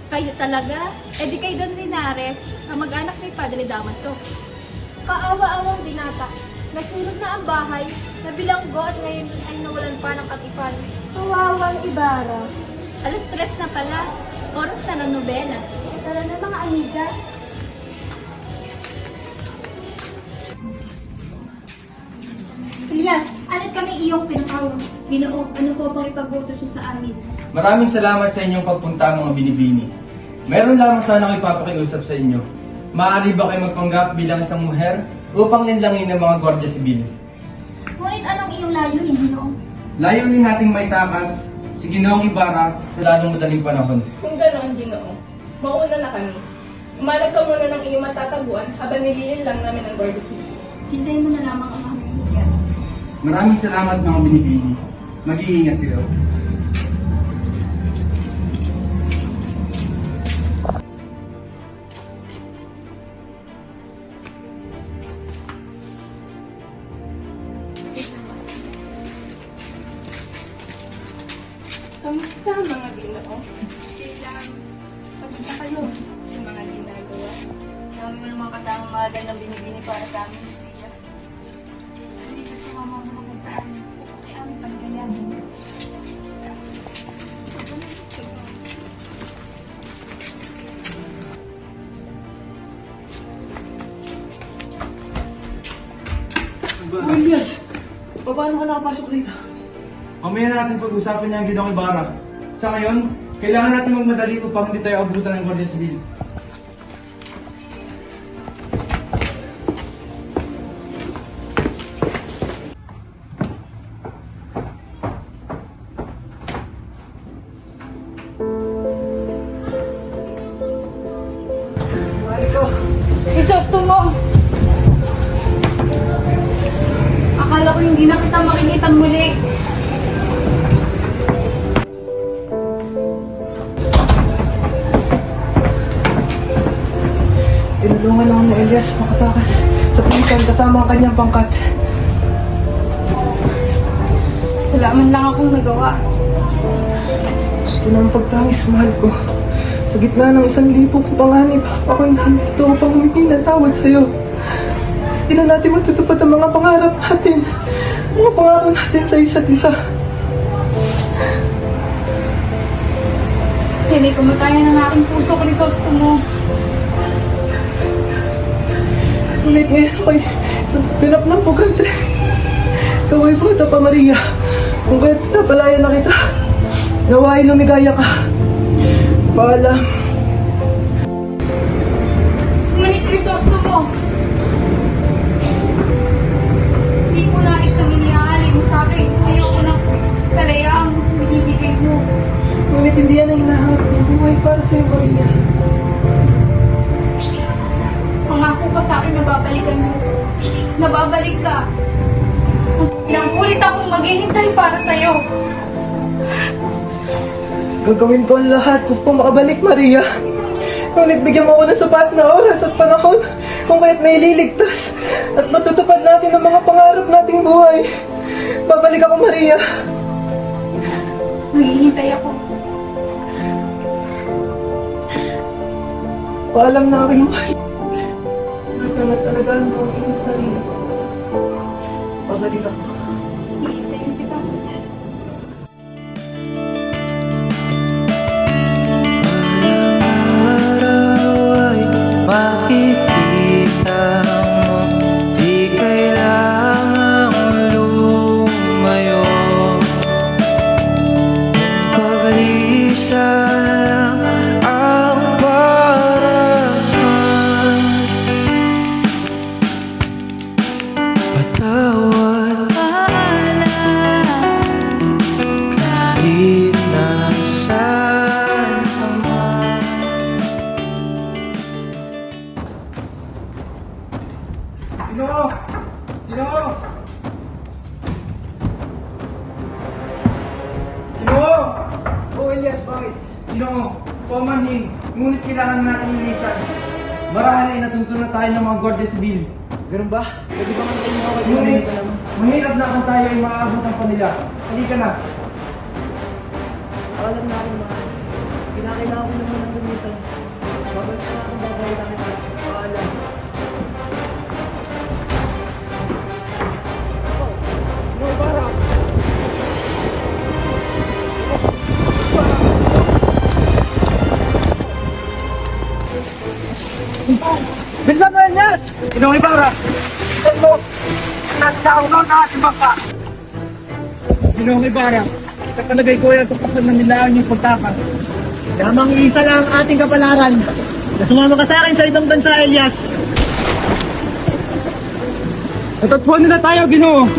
Kayo talaga? E di kay Don Linares, ang mag-anak ni Padre Damaso. Kaawa-awang binata. Nasulog na ang bahay, nabilanggo at ngayon ay nawalan pa ng katipan. Kawawang Ibarra. Alas 3 na pala. Oras na ng nobena. Tara na mga amiga. Elias, anit kami iyong pinakaw. Ginoo, ano po pang ipag-utos mo sa amin? Maraming salamat sa inyong pagpunta, mga binibini. Meron lamang sana ako ipapakiusap sa inyo. Maaari ba kayo magpanggap bilang isang muher upang linlangin ng mga Guardia Civil? Ngunit anong iyong layunin, Ginoo? Layunin nating may takas si Ginoong Ibarra sa lalong madaling panahon. Kung ganoon, Ginoo, mauna na kami. Umanap ka muna ng iyong matataguan habang nililin lang namin ang Guardia Civil. Hintayin mo na lamang ang aming bigyan. Maraming salamat mga binibini. Mag-iingat kayo. Kamusta mga ginoo? Kailang pagkita kayo sa mga ginagawa. Dami mo ng mga kasama mga gandang binibini para sa amin, Lucia. Hindi ka sumama mo kung saan. Kay aming pagkalaman. Elias! Paano ka nakapasok dito? Mamaya na natin pag-usapan niya ang Ginoong Ibarra. Sa ngayon, kailangan natin magmadali upang hindi tayo abutan ng Guardia Civil. Mahal ko. Crisostomo! Akala ko hindi na kita makikita muli. Tinulungan ako ni Elias makatakas sa pilitan kasama ang kanyang pangkat. Wala man lang akong nagawa. Gusto ng pagtangis, mahal ko. Sa gitna ng 1,000 kong panganib, ako'y nandito upang humingi ng tawad sa'yo. Hindi na natin matutupad ang mga pangarap natin. Mga pangako natin sa isa't isa. Hindi kumatayan ng aking puso, Crisostomo. Ngunit ngayon ako'y sa ganap ng pugante. Ikaw ay bata pa, Maria. Kung kaya't napalayan na kita, nawain lumigaya ka. Paalam. Ngunit Crisostomo, hindi ko nais na iniaalay mo sa akin. Ayoko na kalayaang binibigay mo. Ngunit hindi yan ang hinahangat kong buhay para sa'yo, Maria. Pangako ka sa akin na babalikan mo. Nababalik ka. Ilang ulit akong maghihintay para sa'yo. Gagawin ko ang lahat upang makabalik, Maria. Ngunit bigyan mo ako ng sapat na oras at panahon kung kaya't may liligtas at matutupad natin ang mga pangarap nating buhay. Babalik ako, Maria. Maghihintay ako. Paalam na aking mahal. Talagang ang iyong sarili. Babalik ako. Hihintayin kita. Makikita mo, di kailangang lumayo. Paglisa lang ang paraan. Patawad kahit nasaan ka man. Ginoo! Ginoo! Ginoo! Oo, Elias, bakit? Ginoo, pamanhin. Ngunit kailangan natin linisan. Marahil ay natuntun na tayo ng mga Guardia Civil. Ganun ba? Pwede ba kantayin mo ako? Ngunit, mahirap na kung tayo ay maaabutan pa nila. Halika na. Paalam na aking mahal. Kinakailangan ko naman ng gamitan. Babalik na akong babalik na kita. Paalam. Bilisan mo, Elias! Ginoong Ibarra! Bilisan mo! Nagsaulaw na ating bangka! Ginoong Ibarra, kapalagay ko yan tupasan na nila ang iyong pagtakas. Lamang isa lang ang ating kapalaran. Na sumama ka sa akin sa ibang bansa, Elias. Natatpuan nila tayo, Ginoo!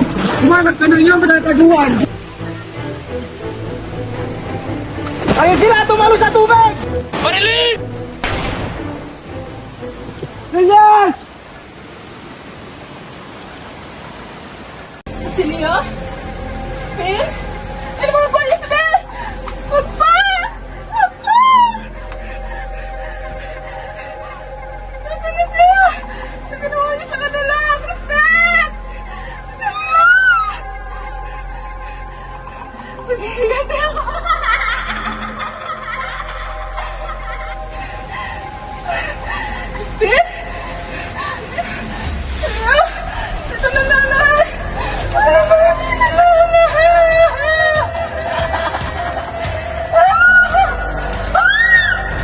Umanag ka ng iyong matataguan! Ayun sila! Tumalo sa tubig! Marilig! Elias! Silio? Spin? Ano mga buwan, Isabel? Wag pa! Wag pa! Nasaan na siya? Naganawa niya sa kanila! Spin! Silio! Mag-iingati ako! Spin? Silio? Sito na nanay!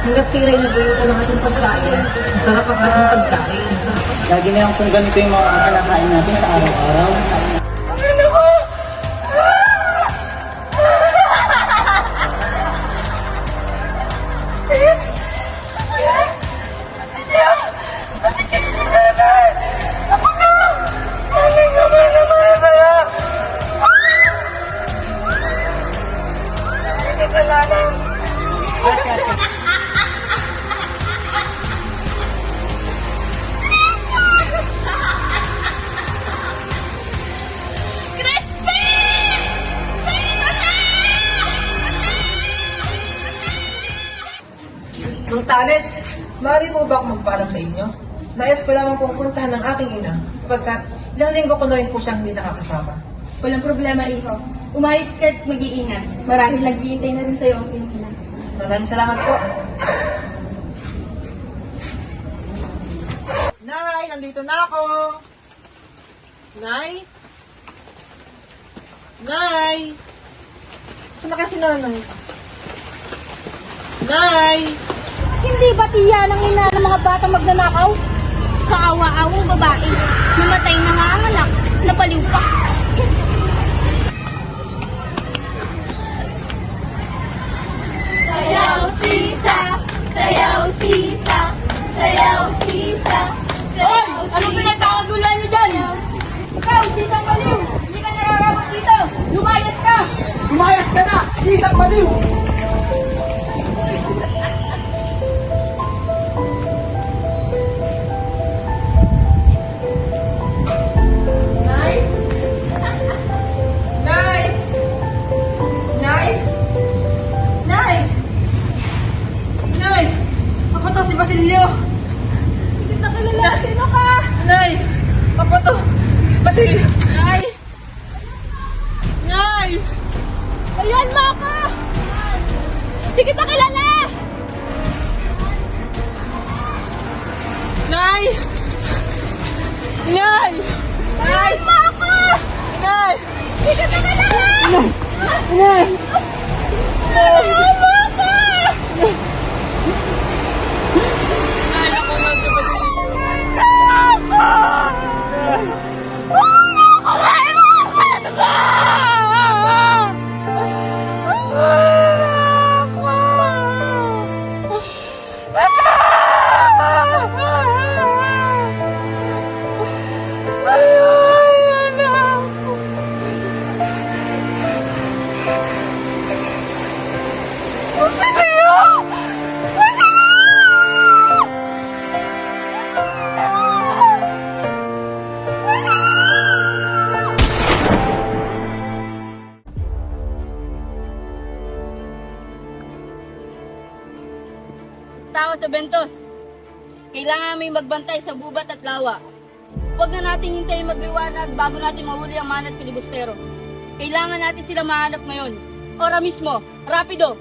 Hanggat sila nagluto ng ating pagkain, masarap ang ating pagkain. Lagi na lang kung ganito yung mga kinakain natin sa araw-araw. Mang Tales, maaari po ba akong magpaalam sa inyo? Nais ko lamang pong puntahan ng aking ina sapagkat ilang linggo ko na rin po siyang hindi nakakasama. Walang problema, Iho. Umahit ka at mag-iingat. Marahil nag-iintay na rin sa'yo ang iyong ina. Maraming salamat po. Nay, nandito na ako. Nay? Nay? Saan na kasi nanay? Nay? Hindi ba tiya ng ina ng mga bata magnanakaw? Kaawa-awang babae. Namatay na nga ang anak. Napaliw pa. Sayaw sisa, sayaw sisa, sayaw sisa, sayaw sisa. Ano pinagkakagulan niyo dyan? Ikaw, sisang baliw! Hindi ka nararapat dito! Lumayas ka! Lumayas ka na! Sisang baliw! Nay? Nay? Nay? Nay? Nay? Ako to si Basilio. Hindi ka kilala, sino ka? Nay! Ako to! Basilio! Nay! Nay! Ayan mo ako! Hindi kita kilala! Nay! Nay! Nay! Ayan mo ako! Nay! Hindi kita kilala! Nay! Ayan mo ako! Nay! Ako nga si Basilio! Tao sa Bentos. Kailangan may magbantay sa gubat at lawa. Huwag na natin hintayin magliwanag bago natin mahuli ang manat pilibustero. Kailangan natin sila mahanap ngayon. Ora mismo. Rapido!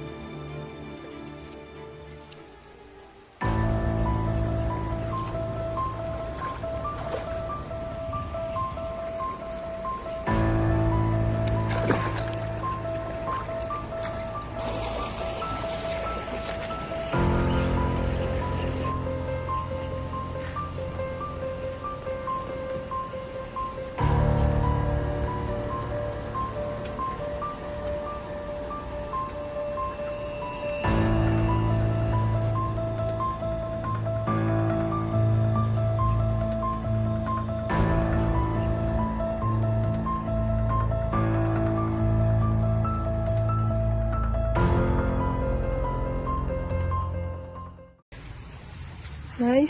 Nay?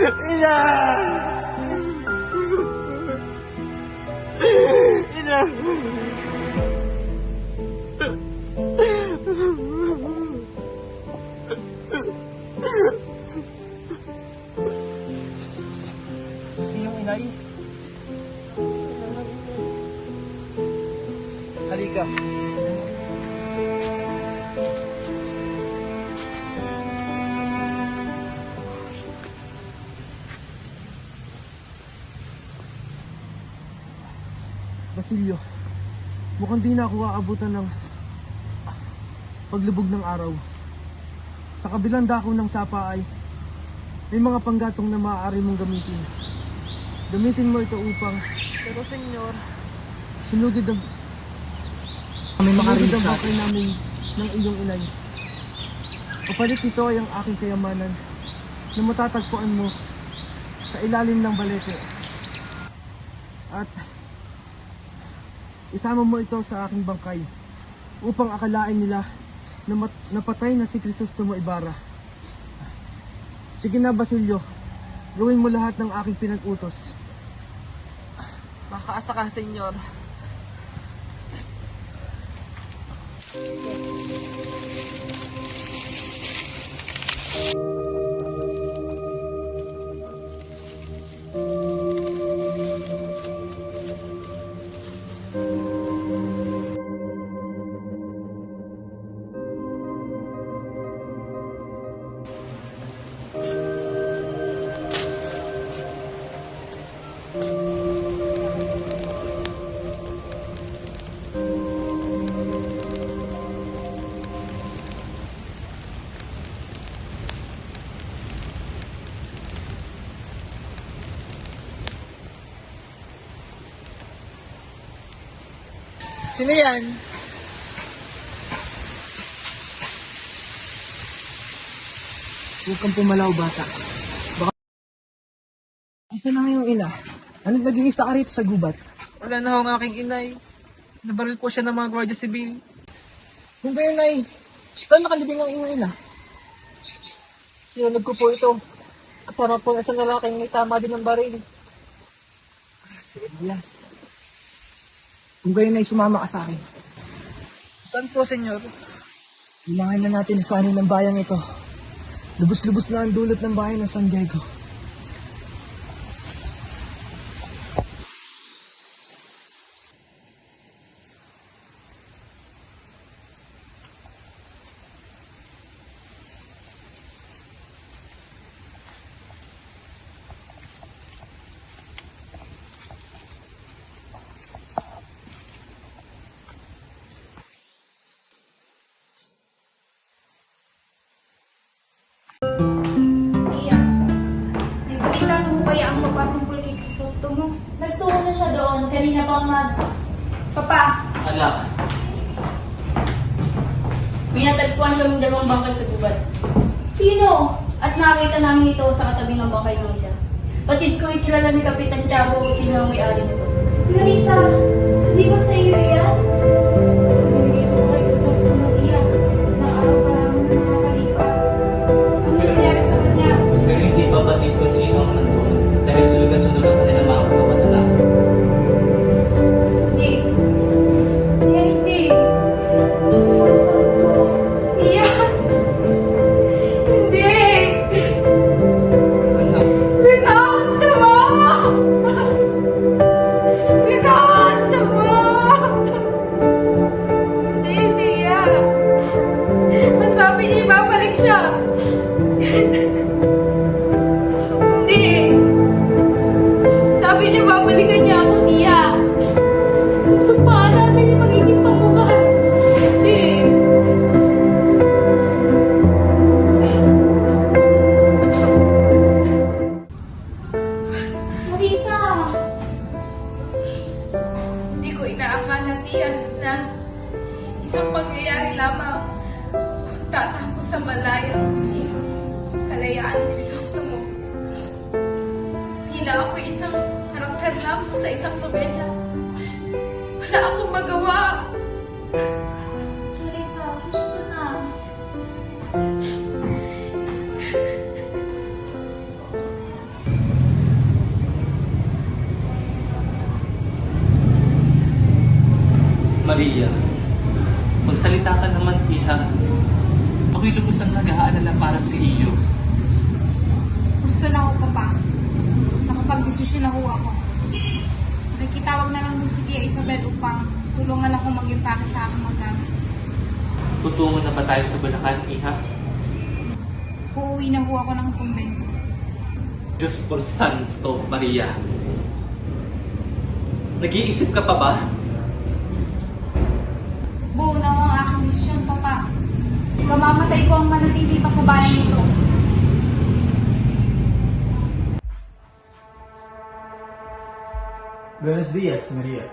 Ina! Ina! Iyong inay. Halika. Basilio, mukhang di na ako aabutan ng paglubog ng araw. Sa kabilang dako ng sapa ay may mga panggatong na maaari mong gamitin. Gamitin mo ito upang Pero senyor, sunugid ang bakay namin ng iyong inay. Kapalit ito ay ang aking kayamanan na matatagpuan mo sa ilalim ng balete. At isama mo ito sa aking bangkay upang akalain nila na napatay na si Crisostomo Ibarra. Sige na, Basilio, gawin mo lahat ng aking pinag-utos. makaasa ka, senyor. Sino yan? Huwag kang pumalaw, bata. Baka... Asa na ngayong ina? Ano nag-iisa ka rito sa gubat? Wala na ho ang aking inay. Nabaril po siya ng mga Guardia Civil. Kung gayon ay, saan nakalibing ang iyong ina? Sinunod ko po ito. Kasama po ng isang lalaking may tama din ng baril. Si Elias. Kung gayon ay sumama ka sa akin. Saan po, senyor? Kailangan na natin isanin ng bayang ito. Lubos-lubos na ang dulot ng bayan ng San Diego. Iya, may balita na ba ang magpapungkol kay Crisostomo? Nagtungo na siya doon. Kanina pa Papa, Anak, May natagpuan kaming dalawang bangkay sa gubat. Sino? At nakita namin ito sa katabi ng bangkay ng isa. Patid ko kilala ni Kapitan Tiago kung sino ang may-ari nito. Narita, di ba sa iyo yan? binigay ko kay Crisostomo, iya. Ng araw pa lang na nakakalipas. Ano nangyari sa kanya? pero hindi pa batid ko sino ang nandun dahil sunod-sunod ang kanilang mga kawalan. Hindi. Iya, hindi. Iya. Hindi. Crisostomo! Crisostomo! Hindi, iya. Ang sabi niya, ibabalik siya. Hindi. Sabi niya, babalikan niya ako, tiya. Sumpaan namin yung magiging pambukas. Hindi. Narita! Hindi ko inaakala, tiya, na isang pangyayari lamang tatakbo sa malayang kalayaan ni Crisostomo. Tila ako isang karakter lamang sa isang nobela. Wala akong magawa. Narita, gusto na. upang tulungan ako mag-impake sa aking mga gamit. Tutungo na ba tayo sa Bulacan, Iha? Uuwi na ho ako ng kumbento. Diyos por Santo Maria. Nag-iisip ka pa ba? Buo na ho ang aking desisyon, Papa. Kamamatay ko ang manatili pa sa bayan nito. Buenos días, Maria.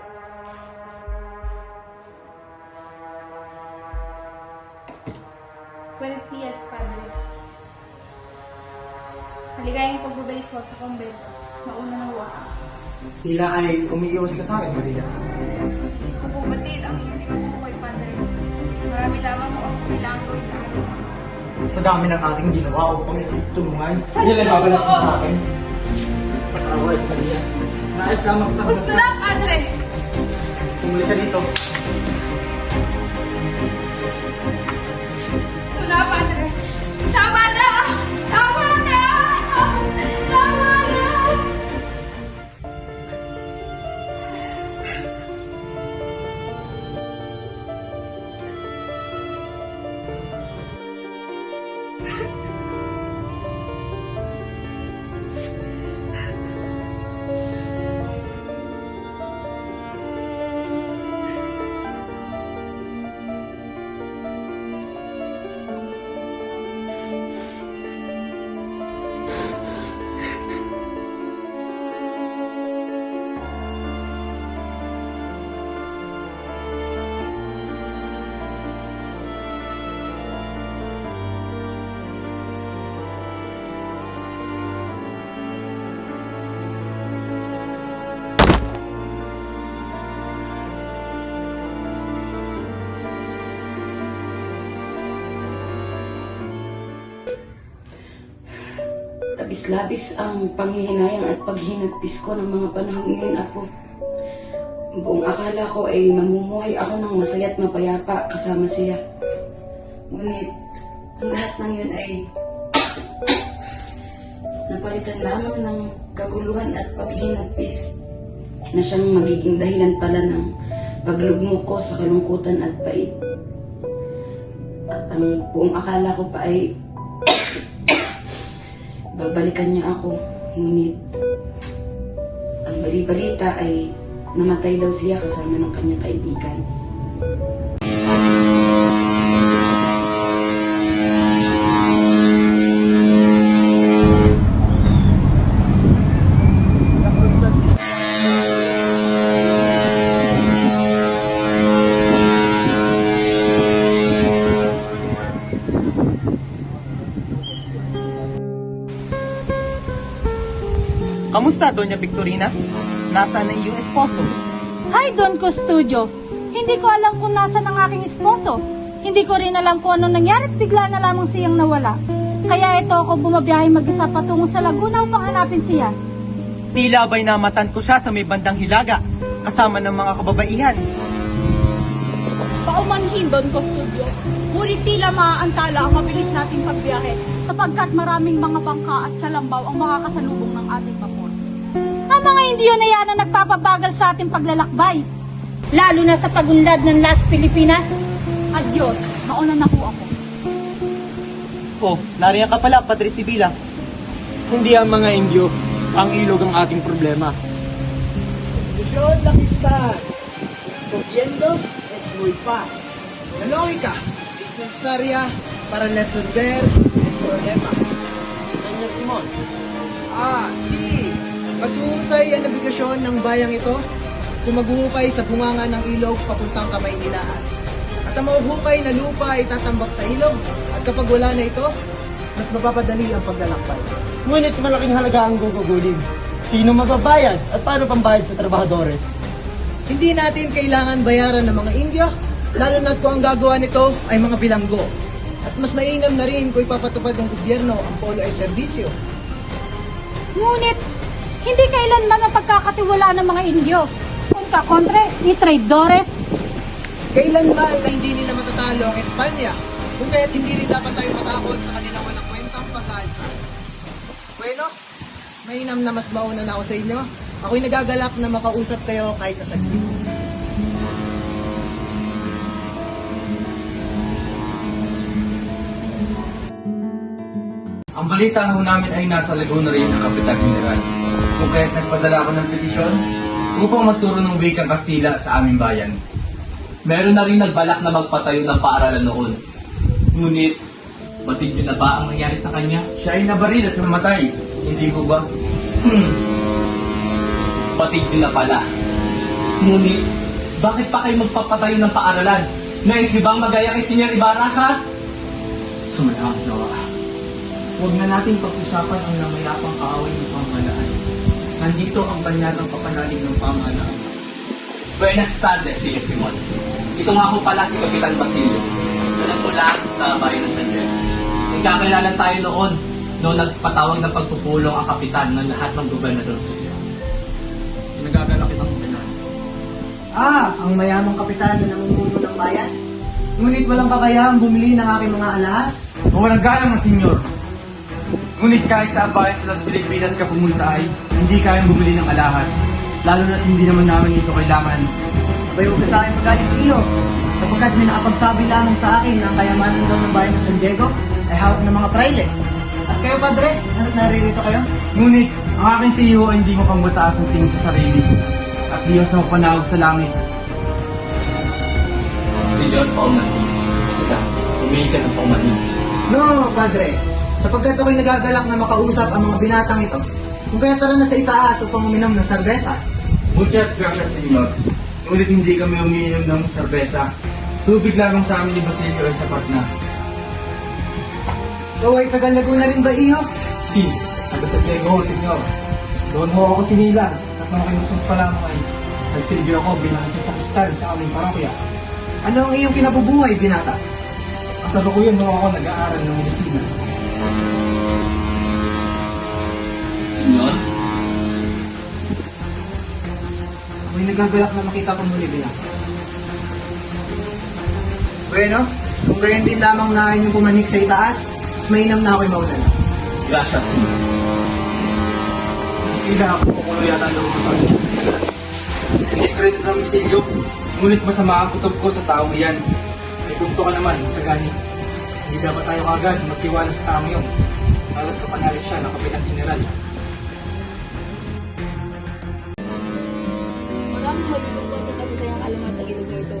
Buenos dias, Padre. Maligayang pagbabalik ko sa kumbento. Mauna na ho ako. Tila ay umiiwas ka sa akin, Maria. Hindi ko po batid ang iyong tinutukoy, Padre. Marami lamang mo ang kailangan gawin sa akin. Sa dami ng ating ginawa upang tulungan, Sa hindi lang tulong babalat ako. sa akin. Patawad, Maria. Nais lamang kita. Gusto na, Padre! Tumuli ka dito. Gusto na, Padre! Tama na! Tama na! Tama na! Labis-labis ang panghihinayang at paghinagpis ko ng mga panahon ngayon, Apo. Buong akala ko ay mamumuhay ako ng masaya at mapayapa kasama siya. Ngunit, ang lahat ng yun ay napalitan lamang ng kaguluhan at paghinagpis na siyang magiging dahilan pala ng paglugmok ko sa kalungkutan at pait. At ang buong akala ko pa ay babalikan niya ako, ngunit ang bali-balita ay namatay daw siya kasama ng kanyang kaibigan. Kamusta, Doña Victorina? Nasaan na iyong esposo? Hi, Don Custodio. Hindi ko alam kung nasan ang aking esposo. Hindi ko rin alam kung ano nangyari at bigla na lamang siyang nawala. Kaya ito ako bumabiyahe mag-isa patungo sa Laguna upang hanapin siya. Tila ba'y namatan ko siya sa may bandang Hilaga, kasama ng mga kababaihan. Paumanhin, Don Custodio. Ngunit tila maaantala ang mabilis nating pagbiyahe sapagkat maraming mga bangka at salambaw ang makakasalubong ng ating vapor. Ang mga Indiyo na yan ang nagpapabagal sa ating paglalakbay. Lalo na sa pagunlad ng Las Pilipinas. Adios, mauna na po ako. Oh, nariyan ka pala, Padre Sibila. Hindi ang mga Indyo ang ilog ang ating problema. Solusyon la amistad. Escogiendo es muy fácil. La lógica es necesaria para resolver el problema. Senyor Simon, Sí. Masuhusay ang nabigasyon ng bayang ito kung maghuhukay sa bunganga ng ilog papuntang Kamaynilaan. At ang mahuhukay na lupa ay tatambak sa ilog at kapag wala na ito, mas mapapadali ang paglalakbay. ngunit malaking halaga ang gugugulin. Sino mababayad at paano pambayad sa trabahadores? Hindi natin kailangan bayaran ng mga Indyo, lalo na kung ang gagawa nito ay mga bilanggo. At mas mainam na rin kung ipapatupad ng gobyerno ang polo ay serbisyo. Ngunit, hindi kailanman ang pagkakatiwala ng mga Indyo. Kung kakontre, ni traidores. Kailanman na hindi nila matatalo ang Espanya, kung kaya't hindi rin dapat tayo matakot sa kanilang walang kwentang pag-aalsa. Bueno, mainam na mas mauna na ako sa inyo. Ako'y nagagalak na makausap kayo kahit na saglit. Ang balita ho namin ay nasa Laguna rin ang Kapitan General. Kung kaya't nagpadala ako ng petisyon upang magturo ng wikang Kastila sa aming bayan. Meron na rin nagbalak na magpatayo ng paaralan noon. Ngunit, batid niyo na ba ang nangyari sa kanya? Siya ay nabaril at namatay. Hindi ko ba? Batid niyo na pala. Ngunit, bakit pa kayo magpapatayo ng paaralan? Nais niyo bang magaya kay Senyor Ibarra, ha? Sumalang nawa. Huwag na nating pag-usapan ang namayapang kaaway ng pamahalaan. Nandito ang banyagang papanalig ng pamahalaan. Buenas tardes, Sir Simon. Ito nga po pala si Kapitan Basilio. Tulang mula sa bayan ng San Diego. Nagkakilala tayo noon nagpatawag ng pagpupulong ang kapitan ng lahat ng gobernador sa iyo. Nagagalak kitang kapitan. Ang mayamang kapitan na namumuno ng bayan. Ngunit walang kakayahang bumili ng aking mga alahas. Walang galang na senyor. Ngunit kahit sa bayan sa Las Pilipinas ka pumunta ay hindi kayang bumili ng alahas. Lalo na't hindi naman namin ito kailangan. Abay, huwag ka sa akin magalit, Iyo. Sapagkat may nakapagsabi lamang sa akin na ang kayamanan daw ng bayan ng San Diego ay hawak ng mga praile. At kayo, Padre, ano't naririto kayo? Ngunit ang aking tiyo ay hindi mo pang mataas ang tingin sa sarili. At Diyos na panawag sa langit. Senyor Paumanhin, sige, humingi ka ng paumanhin. No, Padre. Sapagkat ako'y nagagalak na makausap ang mga binatang ito. Kung kaya tara na sa itaas upang uminom ng serbesa. Muchas gracias, Senyor. Ngunit hindi kami umiinom ng serbesa. Tubig lamang sa amin ni Basilio ay sapat na. Ikaw ay taga Laguna rin ba, Iyo? Si, sabi sa Diego, senyor. Doon ho ako sinilang at nang kinusos pa lamang ay nagsilbi ako bilang isang sakristan sa aming parokya. Ano ang iyong kinabubuhay, binata? Kasalukuyan ho ako nag-aaral ng medisina. Senyor? May nagagalak na makita ko muli, binata. Bueno, kung gayon din lamang na inyong pumanik sa itaas, mas mainam na ako'y mauna. Gracias, Senyor. Hindi ako kukulo yata ng mga sabi. Hindi credit ng Basilio. Ngunit masama ang kutob ko sa taong iyan. May punto ka naman sa gani. Hindi dapat tayo agad magtiwala sa tao yun. Lalo't kapanalig siya ng Kapitan General. Maraming magiging kasi sa iyong alamat ang ilog nito.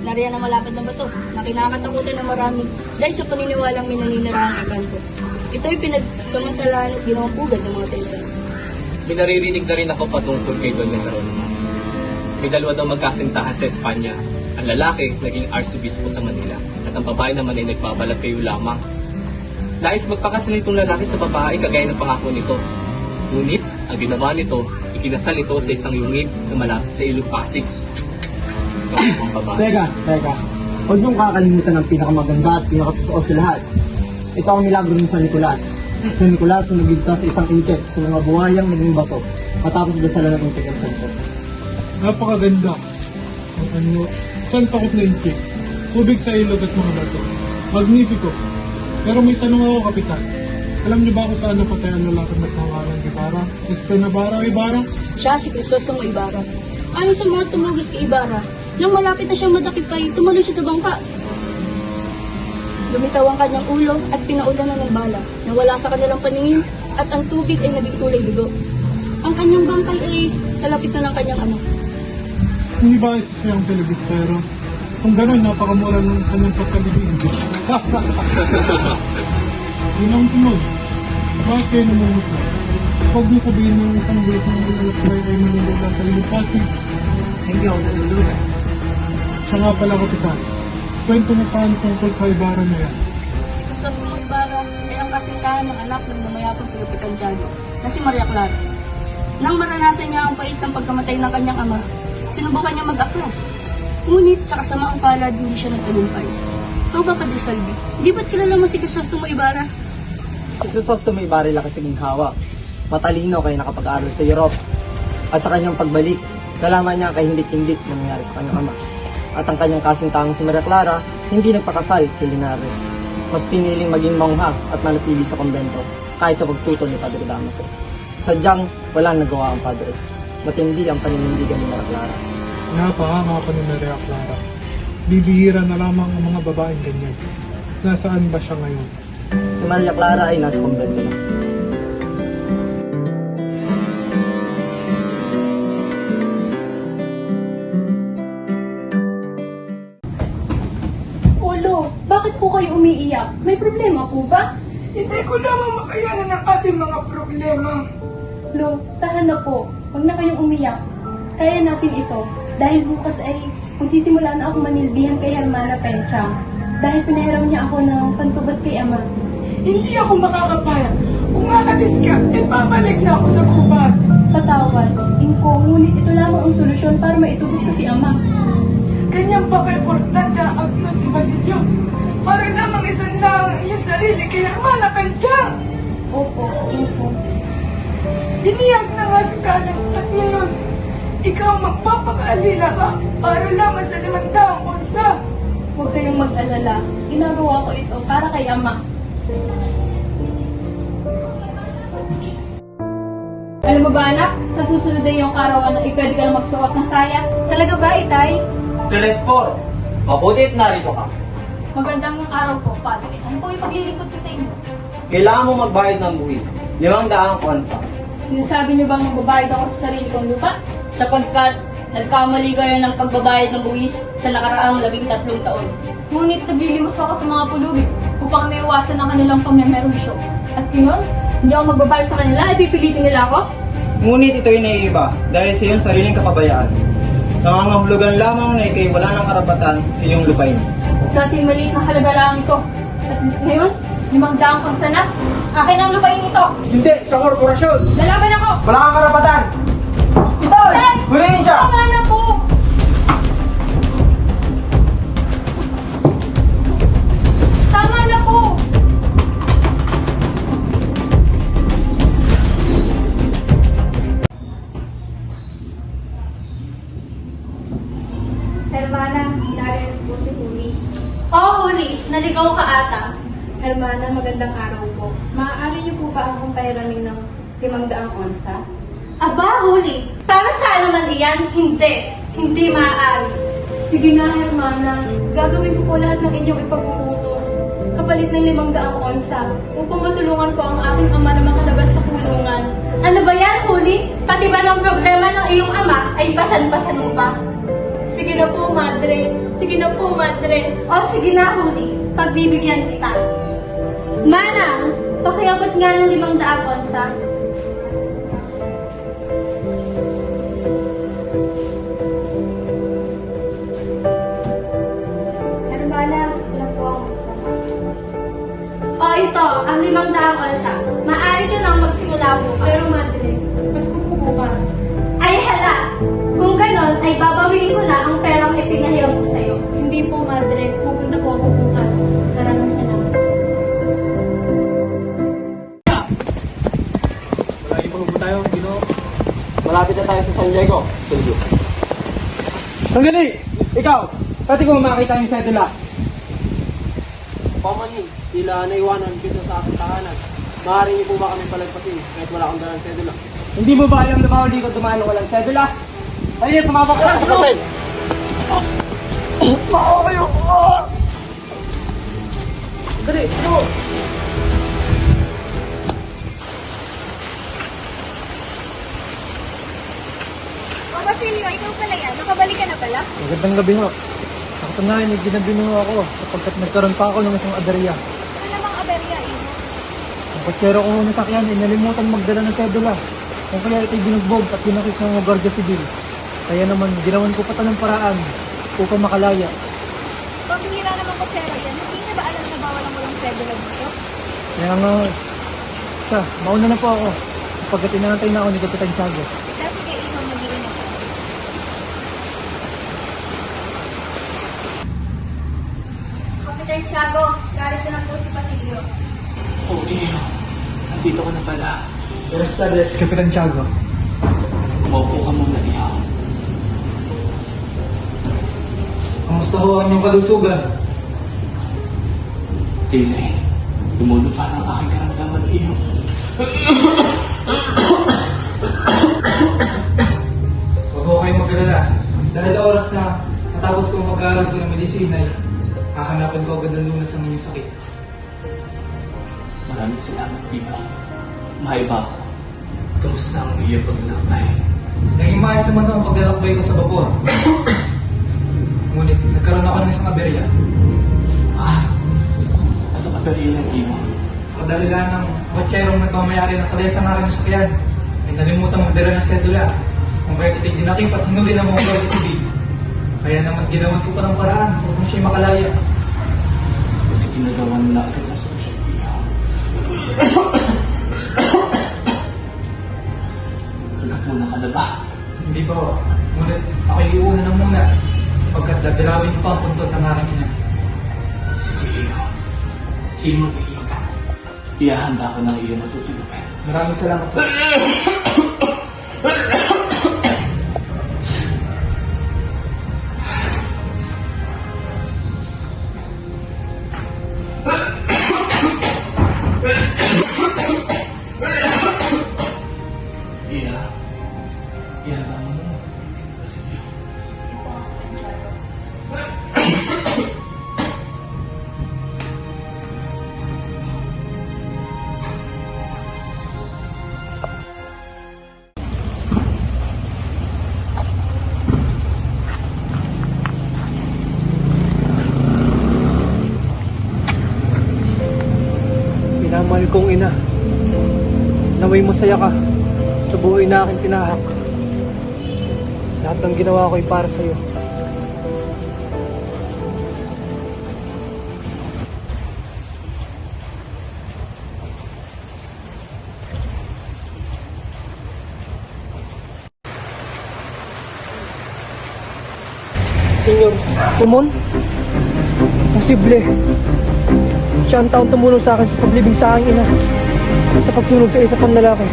Nariyan ang malapit na bato na kinakatakutan ng marami dahil sa paniniwalang may naninirahan ang kanto. Ito ay pinagsamantalaan at ginawang pugad ng mga tesa. May naririnig na rin ako patungkol kay Don Lecaron. May dalawa daw magkasintahan sa Espanya. Ang lalaki, naging arsobispo sa Manila. At ang babae naman ay nagbabalat kayo lamang. Nais magpakasal itong lalaki sa babae kagaya ng pangako nito. Ngunit, ang ginawa nito, ikinasal ito sa isang yungib na malapit sa Ilog Pasig. Ang babae. Teka. Huwag niyong kakalimutan ang pinakamaganda at pinakatotoo sa lahat. Ito ang milagro ni San Nicolas. Si Nicolas ang nagligtas sa isang intek sa mga buhayang naging bato matapos dasalan ng intek ang santo. Napakaganda. Saan takot na intik? Tubig sa ilog at mga bato. Magnifico. Pero may tanong ako, Kapitan. Alam niyo ba kung saan napatay ang lalaki na pangalan ni Ibarra? Ibarra? Siya si Crisostom Ibarra. Ayon sa mga tumugis kay Ibarra, nang malapit na siyang madakipay, tumalon siya sa bangka. Lumitaw ang kanyang ulo at pinaulanan ng bala. Nawala sa kanilang paningin at ang tubig ay naging kulay dugo. Ang kanyang bangkay ay kalapit na ng kanyang anak. Hindi ba isa siyang telebistero? Kung gano'n, napakamura ng kanyang pagkalibig. Yun ang sunod. Bakit kayo namumutla? Huwag niyo sabihin ng isang beses na nalagpay ay manilala sa Ilog Pasig. Hindi ako nalulusa. Siya nga pala, Kapitan. Kwento mo paano tungkol sa Ibarra na yan. Si Crisostom Ibarra ay ang kasintahan ng anak ng namayapang si Kapitan Tiago na si Maria Clara. Nang maranasan niya ang pait ng pagkamatay ng kanyang ama, sinubukan niya mag-aklas. Ngunit sa kasamaang palad, hindi siya nagtagumpay. Ikaw ba, Padre Salvi? Di ba't kilala mo si Crisostom Ibarra? Si Crisostom Ibarra kasi hawak. Matalino kaya nakapag-aral sa Europe. At sa kanyang pagbalik, nalaman niya kay hindik-hindik na nangyari sa kanyang ama. At ang kanyang kasintahang si Maria Clara, hindi nagpakasal kay Linares. Mas piniling maging mongha at manatili sa kumbento kahit sa pagtutol ni Padre Damaso. Sadyang walang nagawa ang Padre. Matindi ang paninindigan ni Maria Clara. Napahanga pa ni Maria Clara. Bibihira na lamang ang mga babaeng ganyan. Nasaan ba siya ngayon? Si Maria Clara ay nasa kumbento na. Ulo, bakit po kayo umiiyak? May problema po ba? Hindi ko lamang makayanan ang ating mga problema. Lo, tahan na po. Huwag na kayong umiyak. Kaya natin ito. Dahil bukas ay magsisimula na ako manilbihan kay Hermana Penchang. Dahil pinahiram niya ako ng pantubas kay Ama. Hindi ako makakapayag. Kung aalis ka, babalik na ako sa gubat. Patawad, Inko, ngunit ito lamang ang solusyon para maitubos ka si Ama. Ganyan pa ka-importante ang agnos ni Basilio. Para lamang isang lang ang iyong sarili kay Hermana Penchang. Opo, Inko. Iniyag na nga si Carlos at ngayon, ikaw magpapakaalila ka para lamang sa 500 onsa. Huwag kayong mag-alala. Ginagawa ko ito para kay Ama. Alam mo ba anak, sa susunod na iyong karawan na pwede ka na magsuot ng saya. Talaga ba, Itay? Telespor, mabutit narito ka. Magandang araw po, Padre. Ano po yung paglilingkod ko sa inyo? Kailangan mo magbayad ng buwis. 500 onsa. Sinasabi niyo bang magbabayad ako sa sarili kong lupa? Sapagkat nagkamali kayo ng pagbabayad ng buwis sa nakaraang 13 taon. Ngunit naglilimos ako sa mga pulubi upang maiwasan ang kanilang pammemerwisyo. At yun, hindi ako magbabayad sa kanila at pipilitin nila ako? Ngunit ito'y naiiba dahil sa iyong sariling kapabayaan. Nangangahulugan lamang na ikay wala ng karapatan sa iyong lupain. Dati maliit na halaga lang ito. At ngayon, 500 kong sana. Akin ang lupain ito. Hindi! Sa korporasyon! Lalaban ako! Wala kang karapatan! Itoy! Huliin siya! Tama na po! Tama na po! Hermana, narinig po si Huli. Oo, Huli. Naligaw ka ata. Hermana, magandang araw po. Maaari niyo po ba akong pairamin ng 500 onsa? Aba, Huli. Para saan naman iyan? Hindi. Hindi maaari. Sige na, Hermana. Gagawin ko po lahat ng inyong ipag-uutos. Kapalit ng 500 onsa upang matulungan ko ang aking ama na makalabas sa kulungan. Ano ba yan, Huli? Pati ba ng problema ng iyong ama ay pasan-pasan mo pa? Sige na po, Madre. Sige na po, Madre. O sige na, Huli. Pagbibigyan kita. Manang, pakiabot nga ng 500 onsa. Hermana, ilan po ang onsa? O ito, ang 500 onsa. Maaari ka nang magsimula bukas. Pero, Madre, Pasko po bukas. Ay hala! Kung ganon, ay babawiin ko na ang perang ipinahiram ko sa'yo. Hindi po, Madre. Pupunta po ako bukas. Maraming salamat. Malagi pa po tayo, Gino. Malapit na tayo sa San Diego. Silvio. Sandali! Ikaw! Pati ko makita yung sedula. Pamanin, tila naiwanan dito sa aking tahanan. Maaari niyo po ba kami palagpasin kahit wala akong dalang sedula? Hindi mo ba alam na bawal dito dumaan ng walang sedula? Ayun, sumama ko lang! Kapatid! Maawa kayo! Dali! Ito! O Basilio, ikaw pala yan. Nakabalik ka na pala? Magandang gabi ho. Nakatunayan, ginabinuho ako sapagkat nagkaroon pa ako ng isang aberya. Ano namang aberya, Ino? Ang kotsero ko na sakyan, inalimutan magdala ng sedula. Kung kaya ito'y binugbog at binakit ng mga Guardia Civil. Kaya naman, ginawan ko pa ng paraan upang makalaya. Pambihira naman kutsera yan. Hindi na ba alam na bawal ang walang sedula dito? Kaya nga, mauna na po ako. Sapagkat inantay na ako ni Kapitan Tiago. Sige, Ino, mag-iingat ka. Kapitan Tiago, garito na po si Basilio. Oh, Iyo. Nandito ka na pala. Buenas tardes, Kapitan Tiago. Maupo ka muna, Iyo. Kamusta ho ang inyong kalusugan? Tine, tumulo pa ng aking karamdaman, Iyo. Huwag ho kayong mag-alala. Dahil oras na matapos kong mag-aaral ko ng medisina, hahanapan ko agad ng lunas ang inyong iyong sakit. Maraming salamat, Iba. Mahaiba ako. Kamusta ang iyong paglalakbay? Naging maayos naman ang paglalakbay ko sa vapor. Ngunit nagkaroon ako ng isang aberya. Ano ka ba rin ang iyo? Kadalilan ng batsyerong nagmamayari ng kalesa ng aking sakyan ay nalimutan magdala ng sedula. Kung kaya titig dinakip at hinuli ng mga kawal si Big. Kaya naman ginawan ko pa ng paraan kung siya'y makalaya. Buti ginagawan na rin ang solusyon, Iba. Nagmuna ka na ba? Hindi pa ho. Ngunit ako'y iuna na muna sapagkat dadalawin pa ang puntot ng aking ina. Sige, Iyo. Himo na iyo. Iyahanda ko ng iyo matutulungan. Maraming salamat po. Iya. Ihanda mo na. Sige. Minamahal kong ina. Naway masaya ka sa buhay na aking tinahak. Lahat ng ginawa ko ay para sa'yo. Senyor, Simon? Posible. Siya ang taong tumulong sa akin sa paglibing sa aking ina at sa pagsunog sa isa pang lalaki.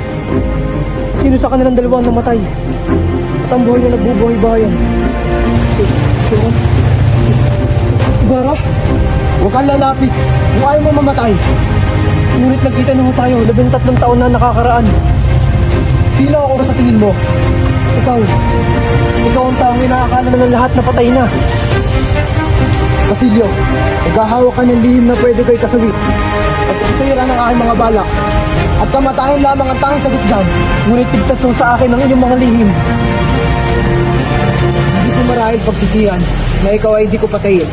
Sino sa kanilang dalawang namatay at ang buhay na nagbubuhay-bahayan? Simon? Ibarra? Huwag kang lalapit kung ayaw mo mamatay. Ngunit nagkita na ho tayo, 13 taon na nakakaraan. Sino ako sa tingin mo? Ikaw ang taong inaakala ng lahat na patay na. Basilio, naghahawak ka ng lihim na pwede ko'y kasawi at isira ng aking mga balak at kamatayan lamang ang tanging sagot dyan. Ngunit tigtas mo sa akin ang inyong mga lihim. Hindi ko marahil pagsisihan na ikaw ay hindi ko patayin.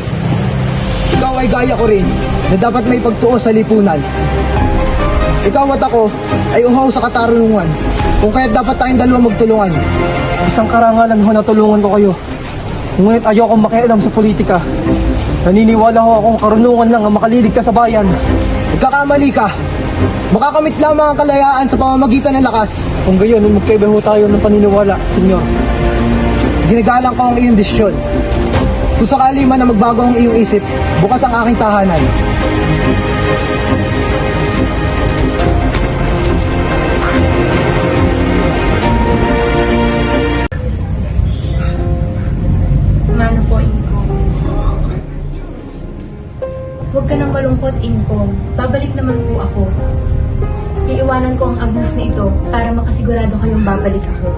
Ikaw ay gaya ko rin na dapat may pagtuos sa lipunan. Ikaw at ako ay uhaw sa katarungan kung kaya't dapat tayong dalawa magtulungan. Isang karangalan ho na tulungan ko kayo. Ngunit ayokong makialam sa politika. Naniniwala ho akong karunungan lang ang makaliligtas sa bayan. Nagkakamali ka. Makakamit lamang ang kalayaan sa pamamagitan ng lakas. Kung gayon, magkaiba ho tayo ng paniniwala, senyor. Ginagalang ko ang iyong desisyon. Kung sakali man na magbago ang iyong isip, bukas ang aking tahanan. Mano po, Ingkong. Huwag ka nang malungkot, Ingkong. Babalik naman po ako. Iiwanan ko ang Agnos na ito para makasigurado kayong babalik ako.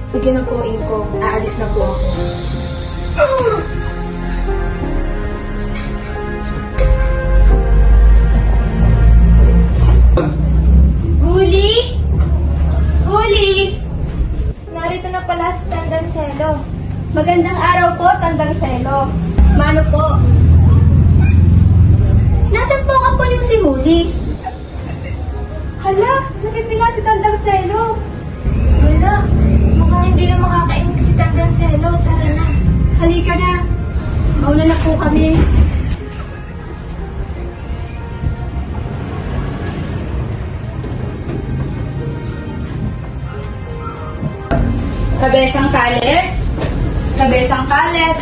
Sige na po, Ingkong. Aalis na po ako. Guli! Guli! Narito na pala si Tandang Selo. Magandang araw po, Tandang Selo. Mano po? Nasaan po ang kapunin si Guli? Hala, napipila si Tandang Selo. Wala, mukhang hindi na makakainig si Tandang Selo. Tara na. Halika na. Mauna na po kami. Kabesang Kales? Kabesang Kales?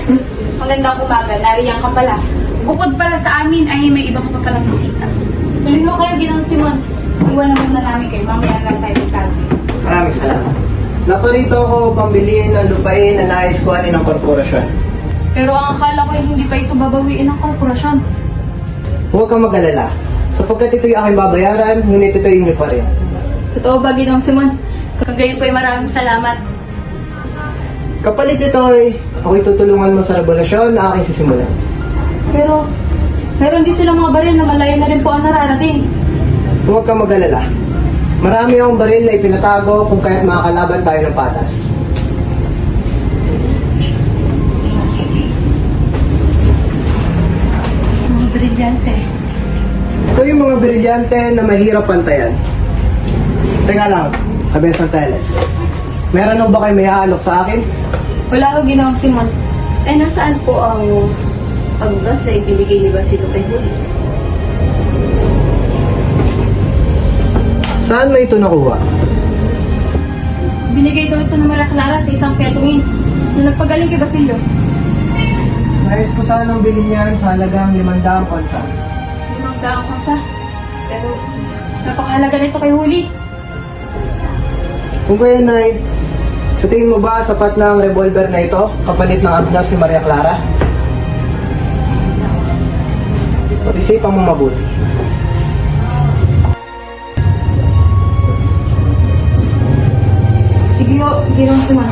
Magandang umaga, nariyan ka pala. Bukod pala sa amin ay may iba ka pa palang bisita. Tuloy mo kayo, Ginang Simon. Iwan na muna namin kayo, mamaya lang tayo magkagabi. Maraming salamat. Naparito ako pambiliin ng lupain na nais kuhanin ng korporasyon. Pero ang akala ko ay hindi pa ito babawiin ng korporasyon. Huwag kang mag-alala, sapagkat ito'y aking babayaran, ngunit ito'y inyo pa rin. Totoo ba, Ginong Simon? Kagayon po ay maraming salamat. Kapalit nito ay ako'y tutulungan mo sa revolusyon na aking sisimulan. Pero, meron din silang mga baril na malayo na rin po ang nararating. Huwag kang mag-alala. Marami akong baril na ipinatago kung kaya't makakalaban tayo ng patas. Mga brilyante. Ito yung mga brilyante na mahirap pantayan. Teka lang, Kabesang Teles. Meron ba kayo may haalok sa akin? Wala ko ginawang Simon. Eh, nasaan po ang pagbugas na ibinigay ni Basilo kay Huli? Saan mo ito nakuha? Binigay daw ito ng Maria Clara sa isang petungin na nagpagaling kay Basilio. Nais ko sanang bilhin yan sa halagang 500 onsa. 500 onsa. Pero, napakahalaga nito kay Huli. Kung kaya, Nay, sa tingin mo ba sapat na ang revolver na ito kapalit ng abdas ni Maria Clara? Pag-isipan mo mabuti. Sige ho, ginawang Simon.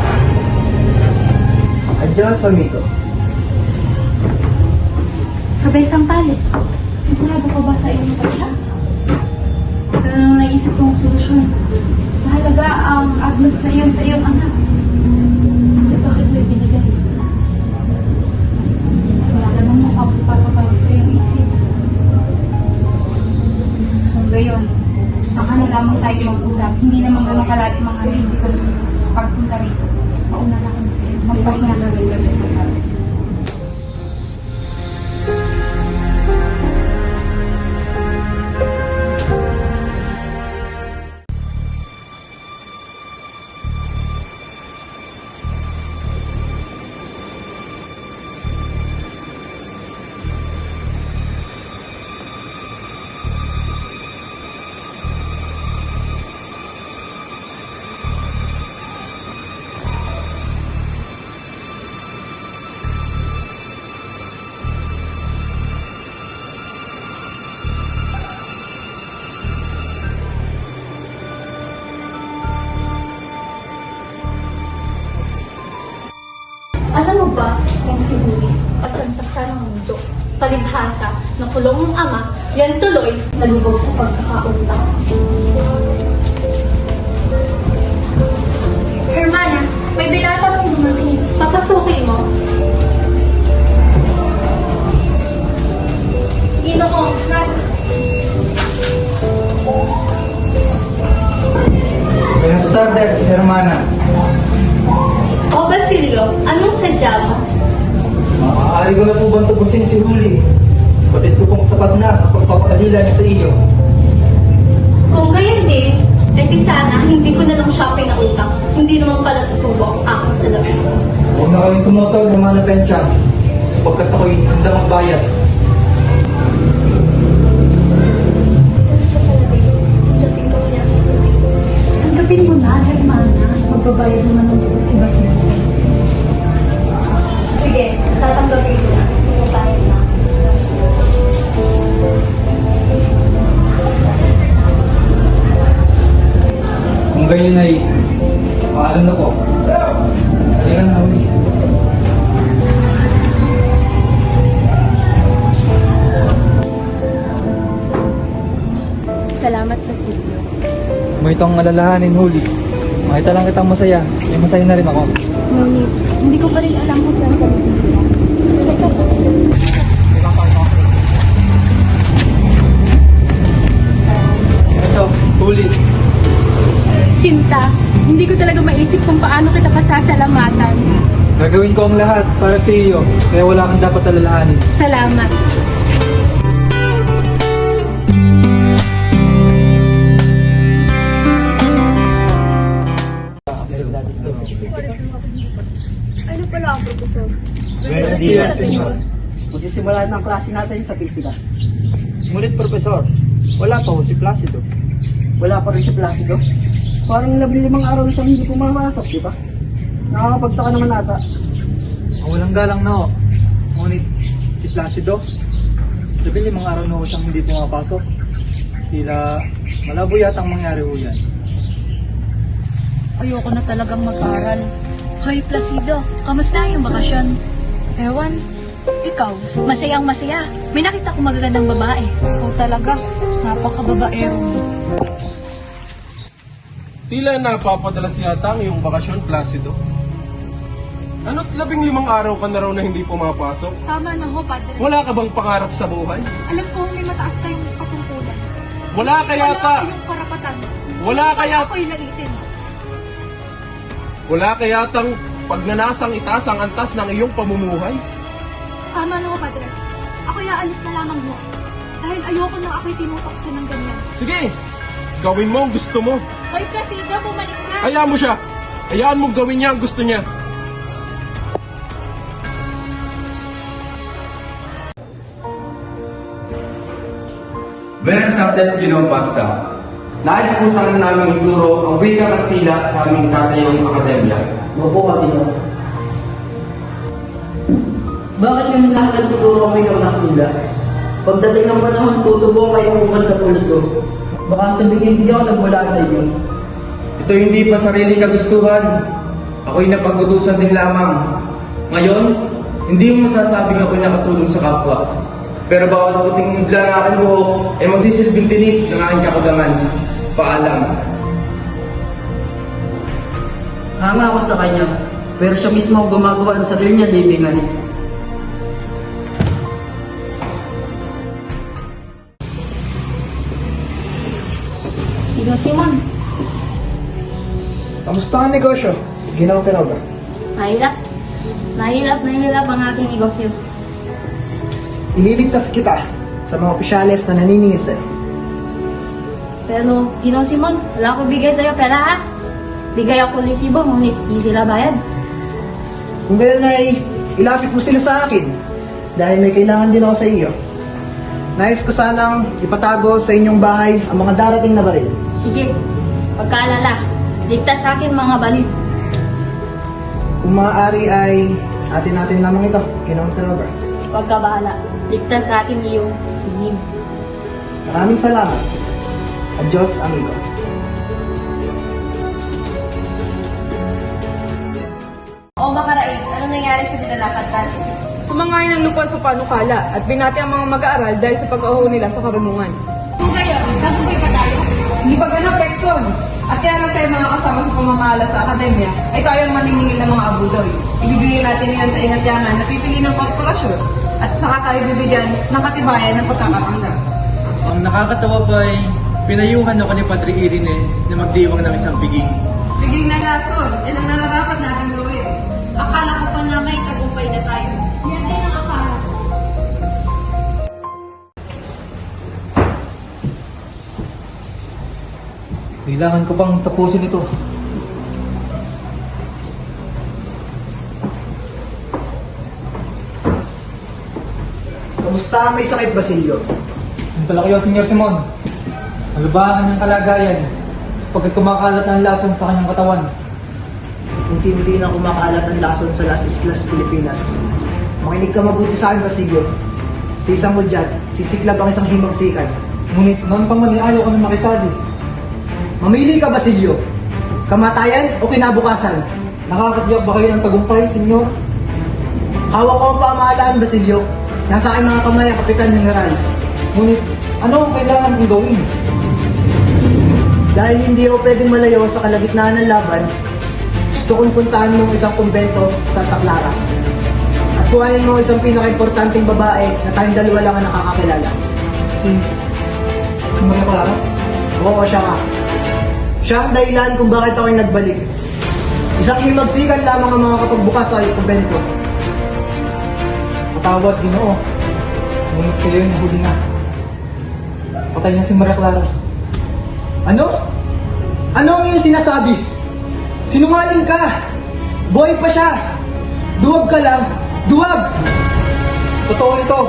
Adios, amigo. Kabesang Teles, sigurado ka ba sa iyong pagka? Ito na naisip kong solusyon. Mahalaga ang agnos na iyon sa iyong anak. At bakit mo ibinigay? Wala namang makapagpapabago sa iyong isip. Kung gayon, saka na lamang tayo mag-usap. Hindi naman ganun kalati mga rin because pagpunta rito, mauna na kami sa iyo. Magpahinga na rin kami sa Teles. Alam mo ba, yung si Huli, pasan-pasan ng mundo, palibhasa, nakulong ng ama, yan tuloy, nalubog sa pagkakaunlak. Hermana, may binata mong dumating. Papasukin mo. Ino ko, Fran. Buenas tardes, hermana. O Basilio, anong sadya mo? Maaari ko na po bang tubusin si Huli? Batid ko pong sapat na ang pagpapaalila niya sa iyo. Kung gayon din, di sana hindi ko na lang siya pinautang. Hindi naman pala tutubo ang aking salapi. Huwag na kayong tumutol ng mga napensya sapagkat ako'y handa magbayad. Tanggapin mo na, Hermana. Magbabayad naman ng si Basilio sa'yo. Sige, tatanggapin ko na. Pumutahin na. Kung ganyan ay paalam na po. Halika na, Huli. Salamat, Basilio. Kung itong alalahanin, Huli, makita lang kitang masaya. May masaya na rin ako. Ngunit, hindi ko pa rin alam kung saan ka nagtitira. Ito, Huli. Sinta, hindi ko talaga maisip kung paano kita pasasalamatan. Gagawin ko ang lahat para sa iyo, kaya wala kang dapat alalahanin. Salamat. Ano pala ang profesor? Buenos dias, senyor. Magsisimula ng klase natin sa pisika. Ngunit, Profesor, wala pa ho si Placido. Wala pa rin si Placido. Parang 15 araw na siyang hindi pumamasok, di ba? Nakakapagtaka naman ata. Ang walang galang na ho. Ngunit si Placido, 15 araw na ho siyang hindi pumapasok. Tila malabo yata ang mangyari ho yan. Ayoko na talagang mag-aral. Hoy, Placido, kamusta ang iyong bakasyon? Ewan, ikaw? Masayang masaya. May nakita ko magagandang babae. Ikaw talaga, napakababaero mo. Tila napapadalas yata ang iyong bakasyon, Placido. Ano't 15 araw ka na raw na hindi pumapasok? Tama na ho, Padre. Wala ka bang pangarap sa buhay? Alam ko may mataas tayong katungkulan. Wala ka yata! Wala kayong karapatan. Wala ka Kaya yata! ako'y naitin. Wala ka yatang pagnanasang itaas ang antas ng iyong pamumuhay? Tama na ho, Padre. Ako'y aalis na lamang ho. Dahil ayoko nang ako'y tinutok siya ng ganyan. Sige! Gawin mo ang gusto mo. Hoy, Placido, bumalik na! Hayaan mo siya! Hayaan mong gawin niya ang gusto niya. Buenas tardes, Ginoong Basta. Nais po sana namin ituro ang Wika Kastila sa aming tatayong akademya. Opo, Katino. Bakit yung lahat nagtuturo ang Wika Kastila? Pagdating ng panahon, tutubo kayo uman katulad ko. Baka sabihin hindi ako nagmula sa inyo. Ito hindi pa sariling kagustuhan. Ako'y napag-utusan din lamang. Ngayon, hindi mo masasabing ako'y nakatulong sa kapwa. Pero bawat puting mudla ng aking buhok ay magsisilbing tinik ng aking kakudangan. Paalam. Hanga ako sa kanya, pero siya mismo ang gumagawa ng sarili niya libingan. Ikaw, Simon. Kamusta ang negosyo? Ginawa ka ba? Mahirap. Mahirap ang aking negosyo. Ililigtas kita sa mga opisyales na naniningil sa'yo. Pero, Ginoong Simon, wala akong bigay sa'yo pera ha. Bigay ako lisibo, ngunit hindi sila bayad. Kung gayon ay ilapit mo sila sa akin dahil may kailangan din ako sa iyo. Nais ko sanang ipatago sa inyong bahay ang mga darating na baril. Sige, pagkaalala, ligtas sa akin mga balid. Kung maaari ay atin natin lamang ito, Ginoong Perover. Huwag ka bahala, ligtas sa akin iyong hihim. Maraming salamat. Adios, amigo. O makaraig, anong nangyari sa nilalakad natin? Sumangayon ng lupa sa panukala at binati ang mga mag-aaral dahil sa pag-aho nila sa karunungan. Kung gayon, tagumpay pa tayo. Hindi pa ganap, Pekson. At kaya lang tayo mga kasama sa pamamahala sa akademya ay kayang maniningil ng mga abudoy. Ibibigay natin yan sa inatyanan na pipili ng korporasyon at saka tayo bibigyan ng katibayan ng pagkakatanggap. Ang nakakatawa pa ay pinayuhan ako ni Padre Irene na magdiwang ng isang biging. Biging na lason, yan ang nararapat natin gawin. Akala ko pa na may tagumpay na tayo. Yan din ang akala ko. Kailangan ko bang tapusin ito? Kamusta ang may sakit, Basilio? Ang pala kayo, Senyor Simon. Malubhaan ng kalagayan pagkat kumakalat ng lason sa kanyang katawan. Unti-unti na kumakalat ng lason sa Las Islas, Pilipinas. Makinig ka mabuti sa akin, Basilio. Sa isang hudyat, sisiklab ang isang himagsikan. Ngunit noon pa man ay ayaw ko na makisali. Mamili ka, Basilio. Kamatayan o kinabukasan? Nakakatiyak ba kayo ng tagumpay, Senyor? Hawak ko ang pamahalaan, Basilio. Nasa aking mga kamay ang Kapitan General. Ngunit, ano ang kailangan kong gawin? Dahil hindi ako pwedeng malayo sa kalagitnaan ng laban, gusto kong puntahan mo ang isang kumbento sa Santa Clara. At kuhanin mo isang pinaka-importanting babae na tayong dalawa lang ang nakakakilala. Si Maria Clara? Oo, siya nga. Siya ang dahilan kung bakit ako'y nagbalik. Isang himagsikan lamang ang mga kapagbukas sa kumbento. Patawad, Ginoo. Ngunit kayo yung nahuli na. Patay niya si Maria Clara. Ano? Ano ang iyong sinasabi? Sinungaling ka! Buhay pa siya! Duwag ka lang! Duwag! Totoo ito.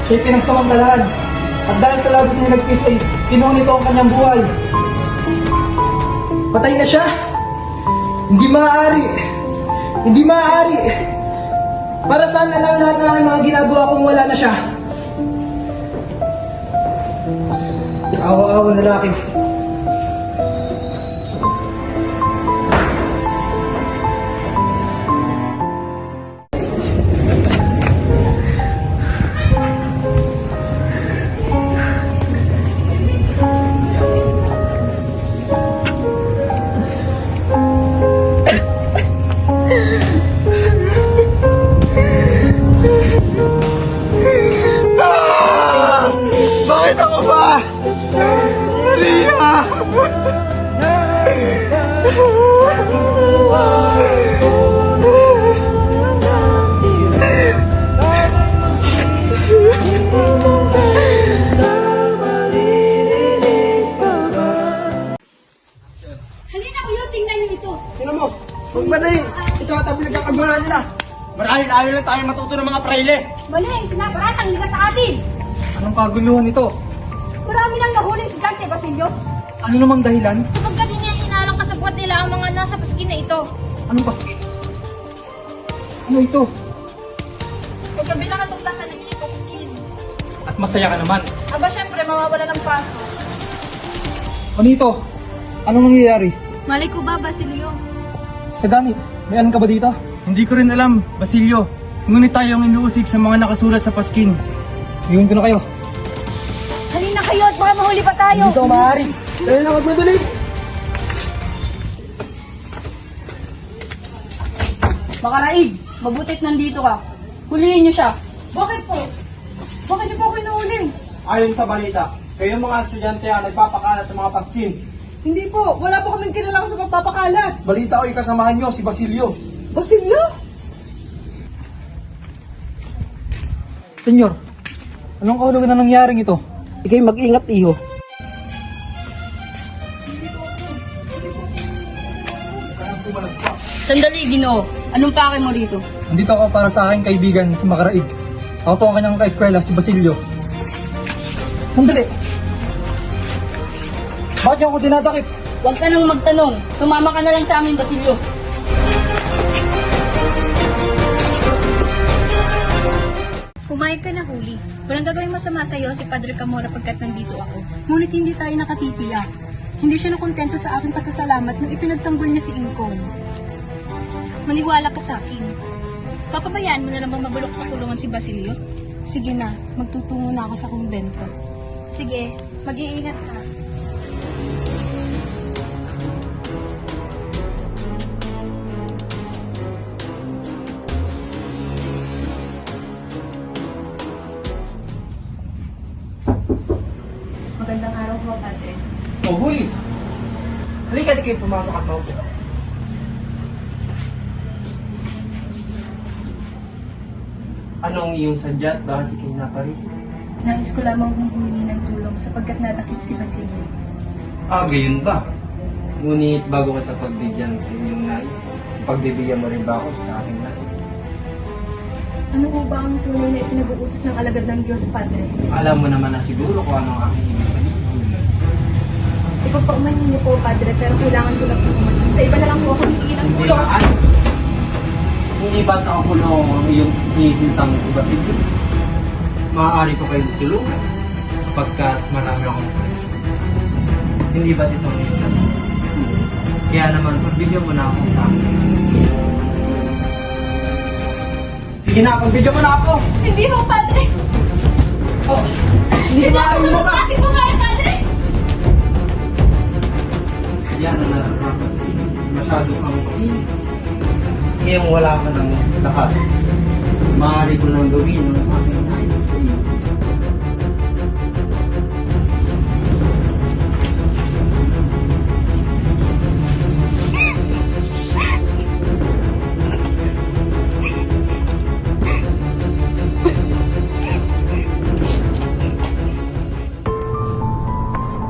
Siya'y pinagsamantalahan. At dahil sa labis niya nagpis ay kinuha nito ang kanyang buhay. Patay na siya! Hindi maaari! Hindi maaari! Para saan na lang lahat ng aking mga ginagawa kung wala na siya? Awa-awa na lalaki. ayaw lang tayo matuto ng mga praile. Mali, pinaparatang nila sa atin. Anong kaguluhan ito? Marami nang nahuling estudyante, Basilio. Ano namang dahilan? Sapagkat hindi inalang kasabwat nila ang mga nasa paskin na ito. Anong paskin? Ano ito? Pagkabi lang ang tuklasan ng inyong skill. At masaya ka naman. Aba, syempre, mawawala ng paso. Ano ito? Anong nangyayari? Malay ko ba, Basilio? Sagani, may alam ka ba dito? Hindi ko rin alam, Basilio. Ngunit tayo ang inuusig sa mga nakasulat sa paskin. Iwan ko na kayo. Halina kayo at baka mahuli pa tayo. Dito maaari. Dahil na magmadali. Makaraig, mabutit nandito ka. Huliin niyo siya. Bakit po? Bakit niyo po ako inuuli? Ayon sa balita, kayong mga estudyante ang nagpapakalat ng mga paskin. Hindi po, wala po kaming kinalaman sa pagpapakalat. Balita ko ikasamahan nyo si Basilio. Basilio? Senyor, anong kahulugan na nangyaring ito? Ikay mag-ingat, iho. Sandali, Ginoo. Anong pake mo rito? Nandito ako para sa aking kaibigan si Makaraig. Ako po ang kanyang kaeskwela, si Basilio. Sandali! Bakit niyo ako tinatakip? Huwag ka nang magtanong. Sumama ka na lang sa amin, Basilio. Pumayag ka na, Huli. Walang gagawin masama sa'yo si Padre Camora pagkat nandito ako. Ngunit hindi tayo nakatitiyak. Hindi siya nakontento sa aking pasasalamat nung ipinagtanggol niya si Ingkong. Maniwala ka sa akin. Papabayaan mo na lang bang mabulok sa kulungan si Basilio? Sige na, magtutungo na ako sa kumbento. Sige, mag-iingat ka. Magandang araw po, Padre. Oh, Huli! Halika, di kayo pumasok at maupo. Ano ang iyong sadya at bakit ikaw naparito? Nais ko lamang humingi ng tulong sapagkat natakip si Basilio. Gayon ba? Ngunit bago kita pagbigyan sa iyong nais, pagbibigyan mo rin ba ako sa aking nais? Ano po ba ang tunay na ipinag-uutos ng alagad ng Diyos, Padre? Alam mo naman na siguro kung ano ang aking ibig sabihin. Ipagpaumanhin niyo po, Padre, pero kailangan ko lang po umalis. Sa iba na lang po ako hihingi ng Hindi tulong. maan. Hindi ba't nakakulong ang iyong sinisintang si Basilio? Maaari ko kayong tulungan sapagkat marami akong friend. Hindi ba't ito ang iyong nais? Kaya naman, pagbigyan mo na ako sa akin. Sige na, pagbigyan mo na ako! Hindi mo, Padre! Oh, hindi maaari mo ba? Kasi mo nga, Padre! Yan ang nararapat sa iyo. Masyado kang mainit. Ngayong wala ka ng lakas, maaari ko nang gawin ang aking nais sa iyo.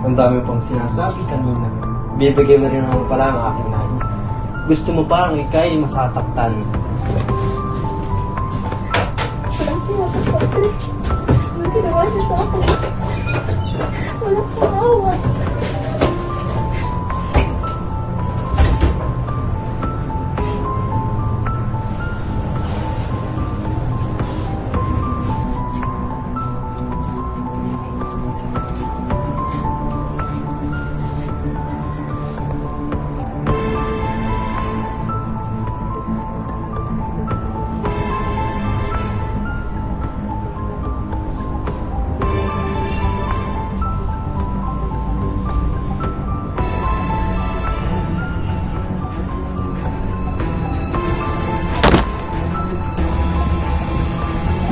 Ang dami pang sinasabi kanina. Bibigay mo rin naman pala ang aking nais. Gusto mo pa ang ikay masasaktan. Walang pinapapatid. Walang ginawa niya sa akin. Walang paawa.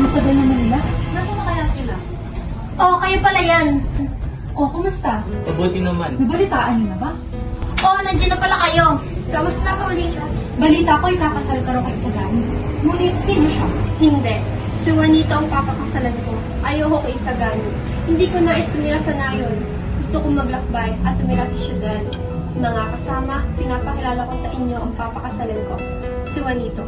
Ang tagal naman nila. Nasaan na kaya sila? Oh, kayo pala yan. Oh, kumusta? Mabuti naman. Nabalitaan niyo na ba? Oh, nandiyan na pala kayo. Kamusta ka ulit? Balita ko ikakasal ka raw kay Sagani. Ngunit sino siya? Hindi. Si Juanito ang papakasalan ko. Ayoko kay Sagani. Hindi ko nais tumira sa nayon. Gusto kong maglakbay at tumira sa syudad. Mga kasama, pinapakilala ko sa inyo ang papakasalan ko. Si Juanito.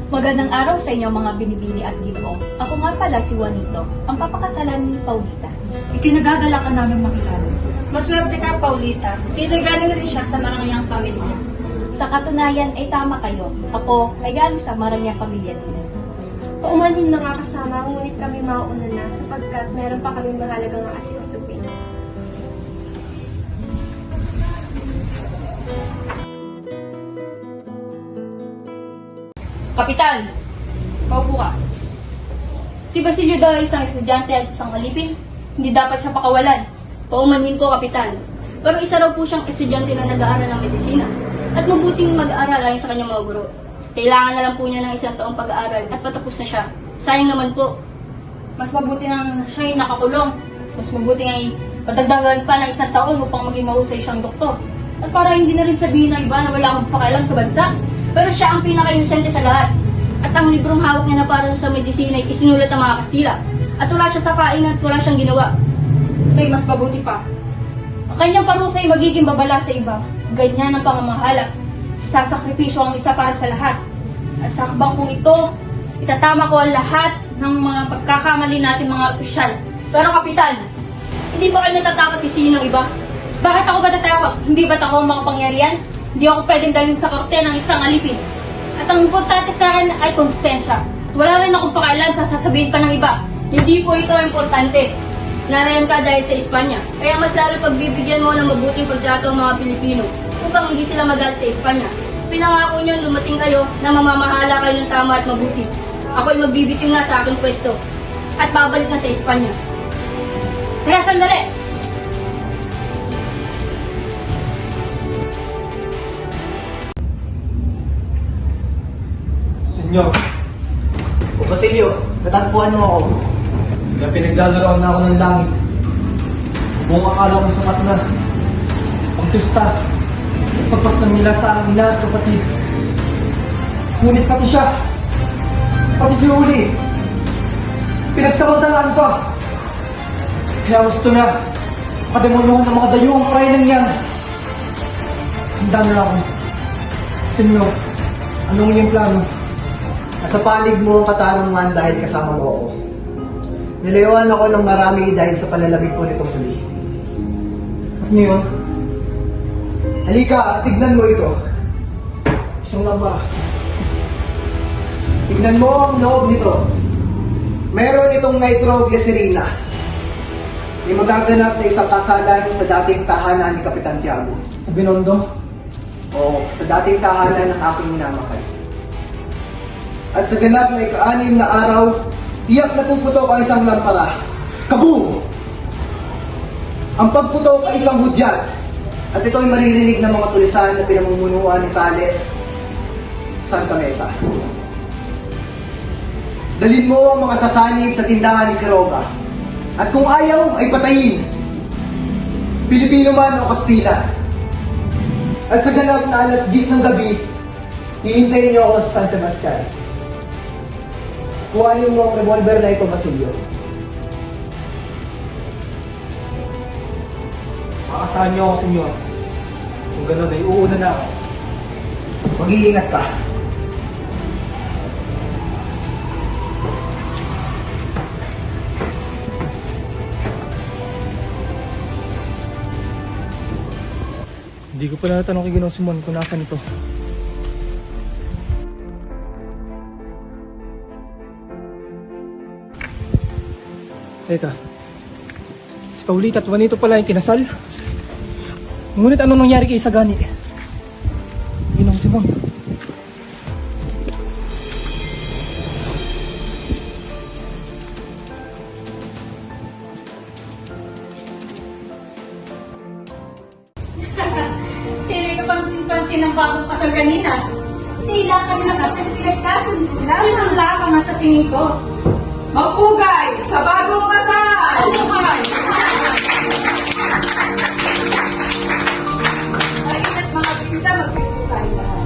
Magandang araw sa inyo mga binibini at ginoo. Ako nga pala si Juanito, ang papakasalan ni Paulita. Ikinagagala ka namin makilala. Maswerte ka, Paulita. Dito galing rin siya sa marangayang pamilya. Sa katunayan ay tama kayo. Ako ay galing sa maranyang pamilya din. Paumanhin mga kasama, ngunit kami mauuna na sapagkat meron pa kami mahalagang asikasupin. Kapitan, paupo ka. Si Basilio daw ay isang estudyante at isang alipin. Hindi dapat siya pakawalan. Paumanhin ko, Kapitan. Pero isa raw po siyang estudyante na nag-aaral ng medisina. At mabuting mag-aaral ayon sa kanyang mga guro. Kailangan na lang po niya ng 1 taong pag-aaral at patapos na siya. Sayang naman po. Mas mabuti nang siya ay nakakulong. Mas mabuti ay padagdagan pa ng 1 taon upang maging mahusay siyang doktor. At para hindi na rin sabihin ng iba na wala akong pakialam sa bansa. Pero siya ang pinaka-inosente sa lahat. At ang librong hawak niya na para sa medisina ay isinulat ng mga Kastila. At wala siya sa kain at wala siyang ginawa. Ito'y mas mabuti pa. Ang kanyang parusa ay magiging babala sa iba. Ganyan ang pangamahala. Sasakripisyo ang isa para sa lahat. At sa hakbang kong ito, itatama ko ang lahat ng mga pagkakamali natin mga opisyal. Pero Kapitan, hindi ba kayo natatakot sisihin ng iba? Bakit ako ba natatakot? Hindi ba't ako ang makapangyarihan? Hindi ako pwedeng dalhin sa korte ng isang alipin. At ang importante sa akin ay konsensya. At wala rin akong pakialam sa sasabihin pa ng iba. Hindi po ito importante. Narayan ka dahil sa Espanya. Kaya mas lalo pagbibigyan mo ng mabuting pagtrato ang mga Pilipino upang hindi sila magalit sa Espanya. Pinangako niyo lumating kayo na mamamahala kayo ng tama at mabuti. Ako ay magbibitiw na sa aking pwesto at babalik na sa Espanya. Kaya sandali! Senyor, O Basilio, natagpuan mo ako. kaya pinaglalaroan na ako ng langit. Buong akala ko sapat na. Ang tusta, pagpaslang nila sa aking ina at kapatid. Ngunit pati siya, pati si Uli, pinagsamantalaan pa. Kaya gusto na, kademonyohan ng mga dayuang kainan yan. Handa na ako. Senyor, anong iyong plano? Nasa panig mo ang katarungan dahil kasama mo ako. Nilayuan ako ng marami dahil sa panlalabig ko nitong huli. At ngayon, Halika, tignan mo ito. isang lamba. Tignan mo ang loob nito. Meron itong nitroglycerina. May magaganap na isang kasalan sa dating tahanan ni Kapitan Tiago. Sa Binondo? Oo, sa dating tahanan ng aking minamahal. At sa ganap na ika-6 na araw, tiyak na puputok ang isang lampara. Kaboom! Ang pagputok ay isang hudyat. At ito ay maririnig ng mga tulisan na pinamumunuan ni Tales Santa Mesa. Dalhin mo ang mga sasanib sa tindahan ni Quiroga. At kung ayaw, ay patayin. Pilipino man o Kastila. At sa ganap na alas 10 ng gabi, hihintayin niyo ako sa San Sebastian. Kuhanin mo ang revolver na ito, Basilio. Makakasahan niyo ako, senyor. Kung gano'n ay uuna na ako. Mag-iingat ka. Hindi ko pala natanong kay Ginoong Simon kung nasan ito. Teka, si Paulita at Juanito pala yung kinasal. Ngunit anong nangyari kay Isagani? Ginoong Simon. Kaya kapansin-pansin ang bagong kasal kanina. Tila kami na kasal pinagkasundo lang. Yun ang lamang sa tingin ko. Magpugay sa bagong kasal! Alumay! At mga bisita, magsilpo tayo lahat.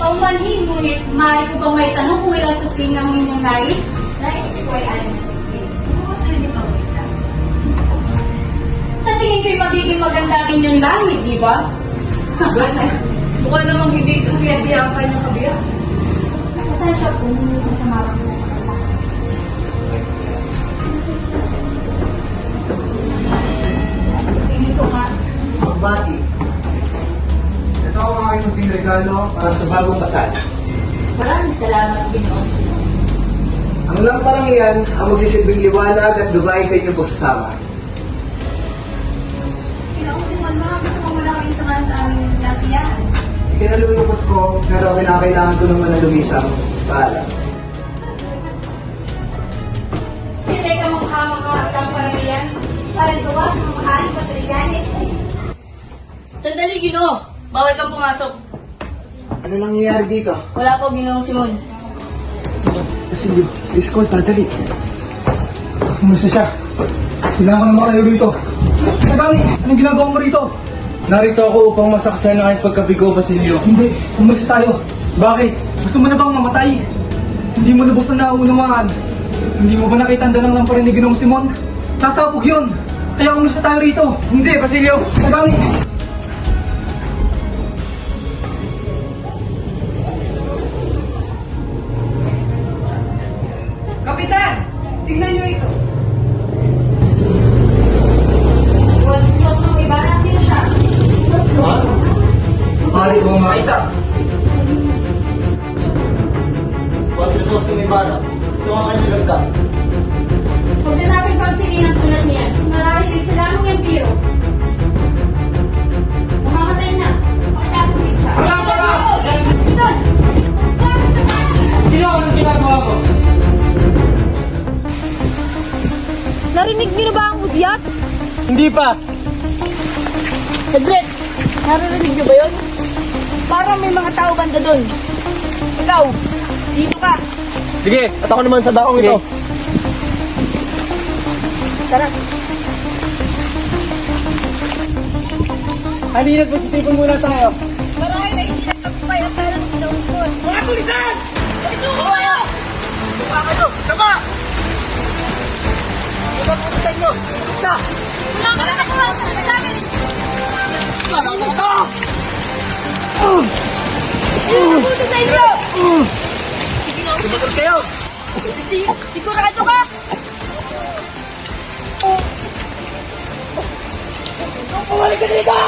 Paumanhin mo Ngunit, maaari ko bang may tanong kung ilang supling ang inyong nais? Nais ko ay alam na supling. Kung gusto niyo pang kita. Sa tingin ko'y magiging maganda ang inyong langit, di ba? Mukha namang hindi kasi ang kanyang kabiyak. Pasensya po, hindi ko sa marang po. Sa tingin ko nga, Magbati. Ito ang aking munting regalo para sa bagong kasal. Maraming salamat, Ginoon. Ang lamparang iyan ang magsisilbing liwanag at gabay sa inyong pagsasama. Ginoong Simon, mga gusto ko muna kayong samahan sa aming nasiyahan. Kinalulungkot ko, pero kinakailangan ko ng manalumisang paalam. Hindi ka makakailang paramihan para gawa sa mga maaaring patriganes. Sandali, Ginoo! Bawal kang pumasok. Ano nangyayari dito? Wala po, Ginoong Simon. Basilio, sa eskolta, dali. Kumusta siya? Kailangan ko naman kayo rito. Sagani, anong ginagawa mo rito? Narito ako upang masaksihan ang aking pagkabigo, Basilio. Hindi, umalis tayo. Bakit? Gusto mo na bang mamatay? Hindi mo lubos na nauunawaan. Hindi mo ba nakita ang dalang pa rin ni Ginoong Simon? Sasapog yun! Kaya umalis na tayo rito. Hindi, Basilio! Sagani! Kapitan! Tingnan niyo ito. Sosno Ibarra, sino siya? Sosno. Pari mo makita. Pagkasos ng Ibarra, ito ang kanyang lagda. Huwag na natin pansinin ang sulat niyan. Marahil ay sila mong empiro. Mamamatay na. Pakitasin siya. Wala pa ka! Doon! Sino anong ginagawa ko? Narinig niyo na ba ang udyat? Hindi pa! Saglit! Naririnig niyo ba yun? Parang may mga tao banda doon. Ikaw, dito ka. Sige, at ako naman sa daong ito. Tara. Halina't magsitipon muna tayo. Marahil ay hindi nagtagumpay ang kala ng Ginoong Simon. Mga tulisan! Isuko kayo! Suka kayo! Sama! Suka po sa inyo! Suka! Wala ka na nakuha sa namin! Wala mo ka! Mabuti sa inyo! Sumagot kayo! Sigurado ka? Pumalik ka dito!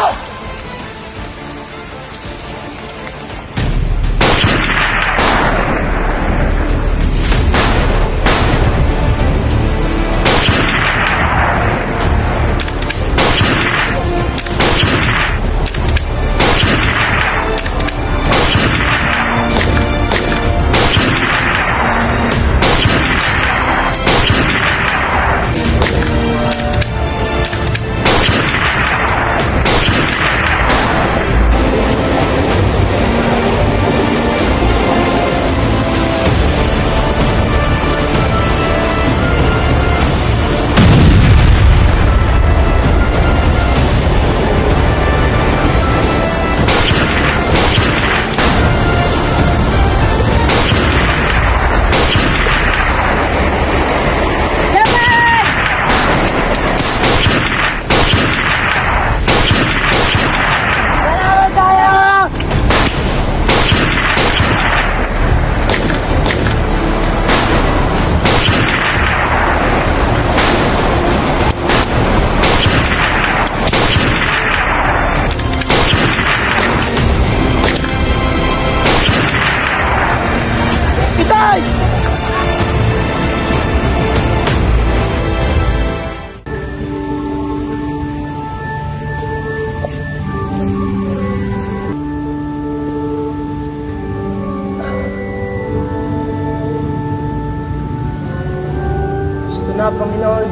na, Panginoon.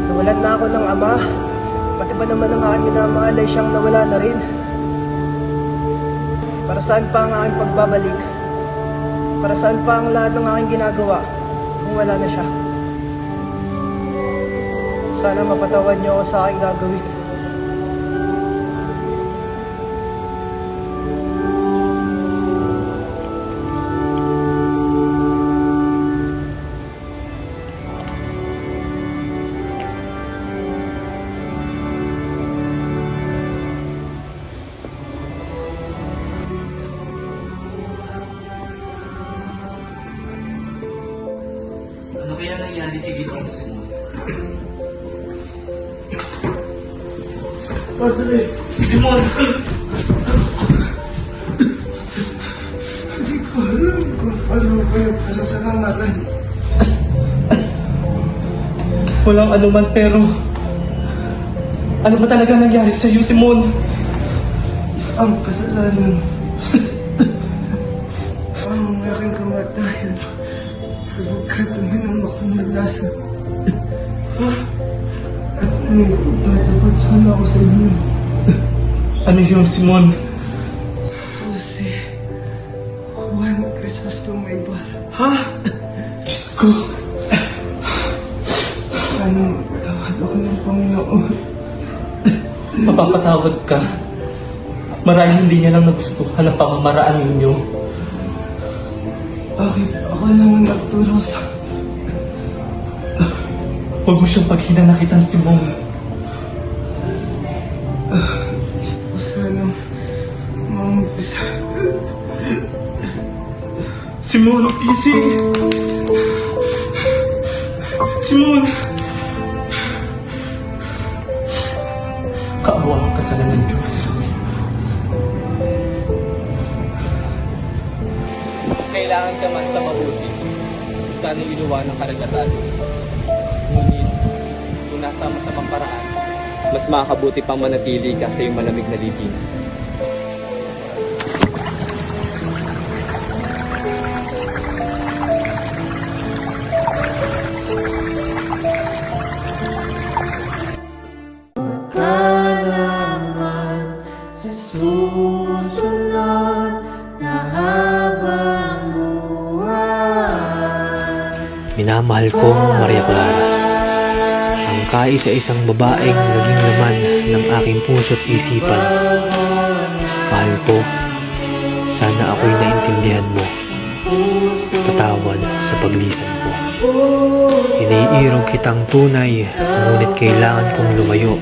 Nawalan na ako ng ama. Pati ba naman ang aking minamahal ay siyang nawala na rin. Para saan pa ang aking pagbabalik? Para saan pa ang lahat ng aking ginagawa kung wala na siya? Sana mapatawad niyo ako sa aking gagawin. Ano kaya nangyari kay Ginoong Simon? Padre, Simon! hindi ko alam kung ano ba yung pasasalamatan. Walang anuman pero... Ano ba talaga nangyari sa iyo, Simon? Isang kasalanan ang aking kamatayan sapagkat uminom ako ng lasa. At may pagtatapat sana ako sa inyo. Ano yun, Simon? Si Juan Crisostomo Ibarra. Ha? Diyos ko! Ano, tawad ako ng Panginoon. Mapapatawad ka. Marahil hindi niya lang nagustuhan ang pamamaraan ninyo. Bakit ako naman nagturo sa... Huwag mo siyang paghinanakitan, Simon. Gusto ko sanang mamumpisa. Simon, easy! Simon! Kaawa ang kasalanan ng Diyos. Kailangan ka man sa mabuti. Sana iluwa ng karagatan. Ngunit, kung nasa masamang paraan, mas makakabuti pang manatili ka sa iyong malamig na libingan. Sa susunod na habang buhay. Minamahal kong Maria Clara, ang kaisa-isang babaeng naging laman ng aking puso't isipan. Mahal ko, sana ako'y naintindihan mo. Patawad sa paglisan ko. Iniirog kitang tunay, ngunit kailangan kong lumayo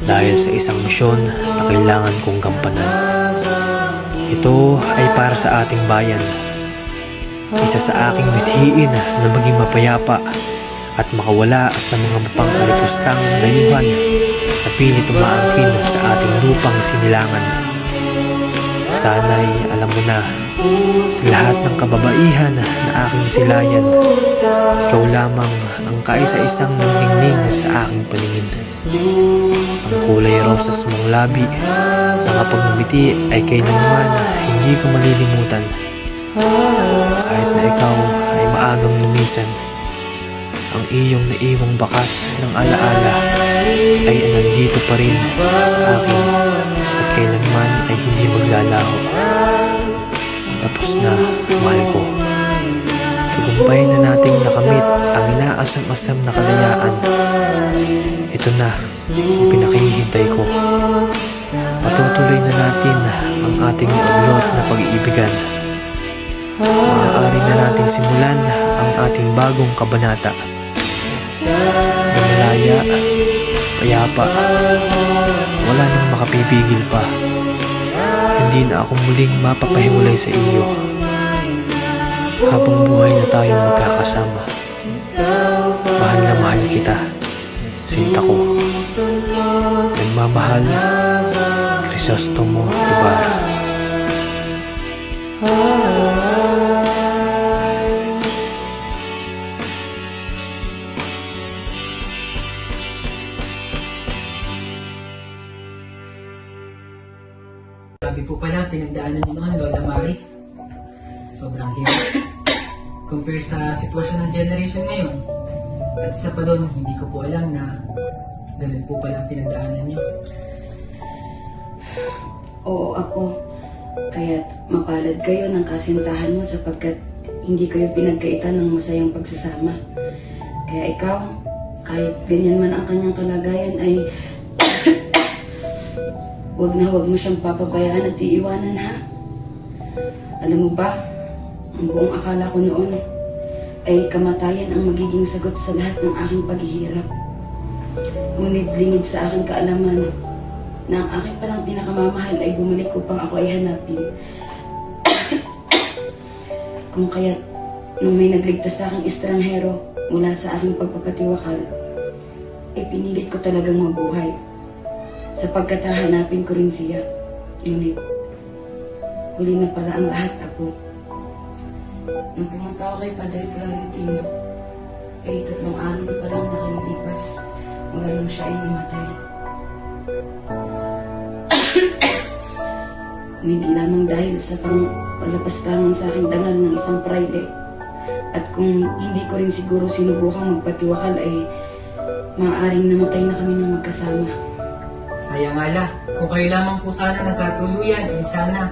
dahil sa isang misyon na kailangan kong gampanan. Ito ay para sa ating bayan. Isa sa aking mithiin na maging mapayapa at makawala sa mga mapangkalipustang layuhan na pilit umaangkin sa ating lupang sinilangan. Sana'y alam mo na, sa lahat ng kababaihan na aking nasilayan, ikaw lamang ang kaisa-isang nagningning sa aking paningin. Ang kulay rosas mong labi na kapag ngumiti ay kailanman hindi ko malilimutan. Kahit na ikaw ay maagang lumisan, ang iyong naiwang bakas ng alaala ay nandito pa rin sa akin at kailanman ay hindi maglalaho. Tapos na, mahal ko. Tagumpay na nating nakamit ang inaasam-asam na kalayaan. Ito na ang pinakihintay ko. Patutuloy na natin ang ating naablot na pag-iibigan. Maaari na nating simulan ang ating bagong kabanata. Na malaya, payapa, wala nang makapipigil pa. Hindi na ako muling mapapahiwalay sa iyo. Habang buhay na tayong magkakasama. Mahal na mahal kita, sinta ko. Nagmamahal, Crisostomo Ibarra. Grabe po pala pinagdaanan niyo noon, Lola Mari. Sobrang hirap. Compare sa sitwasyon ng generation ngayon. At isa pa doon, hindi ko po alam na ganun po pala ang pinagdaanan niyo. Oo, Apo. Kaya't mapalad kayo ng kasintahan mo sapagkat hindi kayo pinagkaitan ng masayang pagsasama. Kaya ikaw, kahit ganyan man ang kanyang kalagayan ay wag mo siyang papabayaan at iiwanan, ha? Alam mo ba, ang buong akala ko noon ay kamatayan ang magiging sagot sa lahat ng aking paghihirap. Ngunit lingid sa aking kaalaman na ang aking palang pinakamamahal ay bumalik upang ako ay hanapin. Kung kaya't Nung may nagligtas sa aking estranghero mula sa aking pagpapatiwakal, ay pinilit ko talagang mabuhay. Sapagkat hahanapin ko rin siya. Ngunit, huli na pala ang lahat, Apo. Nung pumunta ako kay Padre Florentino, ay 3 araw na palang nakalipas mula nung siya ay namatay. Kung hindi lamang dahil sa palapastangan sa aking dangal ng isang praile, at kung hindi ko rin siguro sinubukang magpatiwakal ay maaaring namatay na kami ng magkasama. Sayang nga la, kung kayo lamang po sana nagkatuluyan, eh sana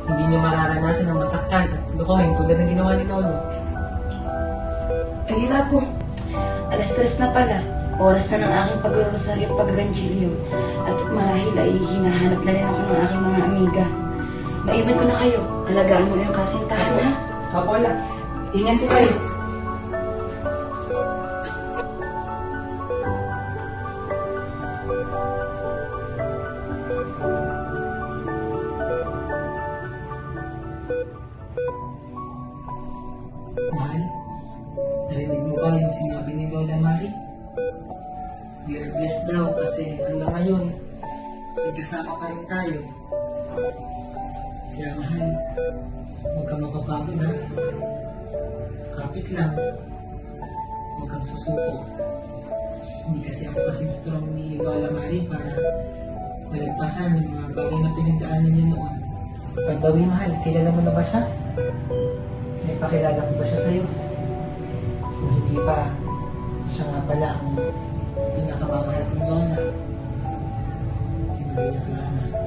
hindi niyo mararanasan ng masaktan at lukuhin tulad ng ginawa ni Lolo. Ay, hila po. 3:00 na pala. Oras na ng aking pag-rosaryo at pag-ganchilyo. At marahil ay hinahanap na rin ako ng aking mga amiga. Maiwan ko na kayo. Alagaan mo yung kasintahan, ha? Opo la, ingat po kayo. Mahal, narinig mo ba yung sinabi ni Lola Mari? We are blessed daw kasi hanggang ngayon, nagkasama pa rin tayo. Kaya mahal, huwag kang mapapagod ha. Kapit lang, huwag kang susuko. Hindi kasi ako kasing strong ni Lola Mari para malagpasan yung mga bagay na pinagdaanan niya noon. Pagdawi mahal, kilala mo na ba siya? May pakilala ko ba siya sa'yo? Kung hindi pa, siya nga pala ang pinakamamahal kong lola. Si Maria Clara.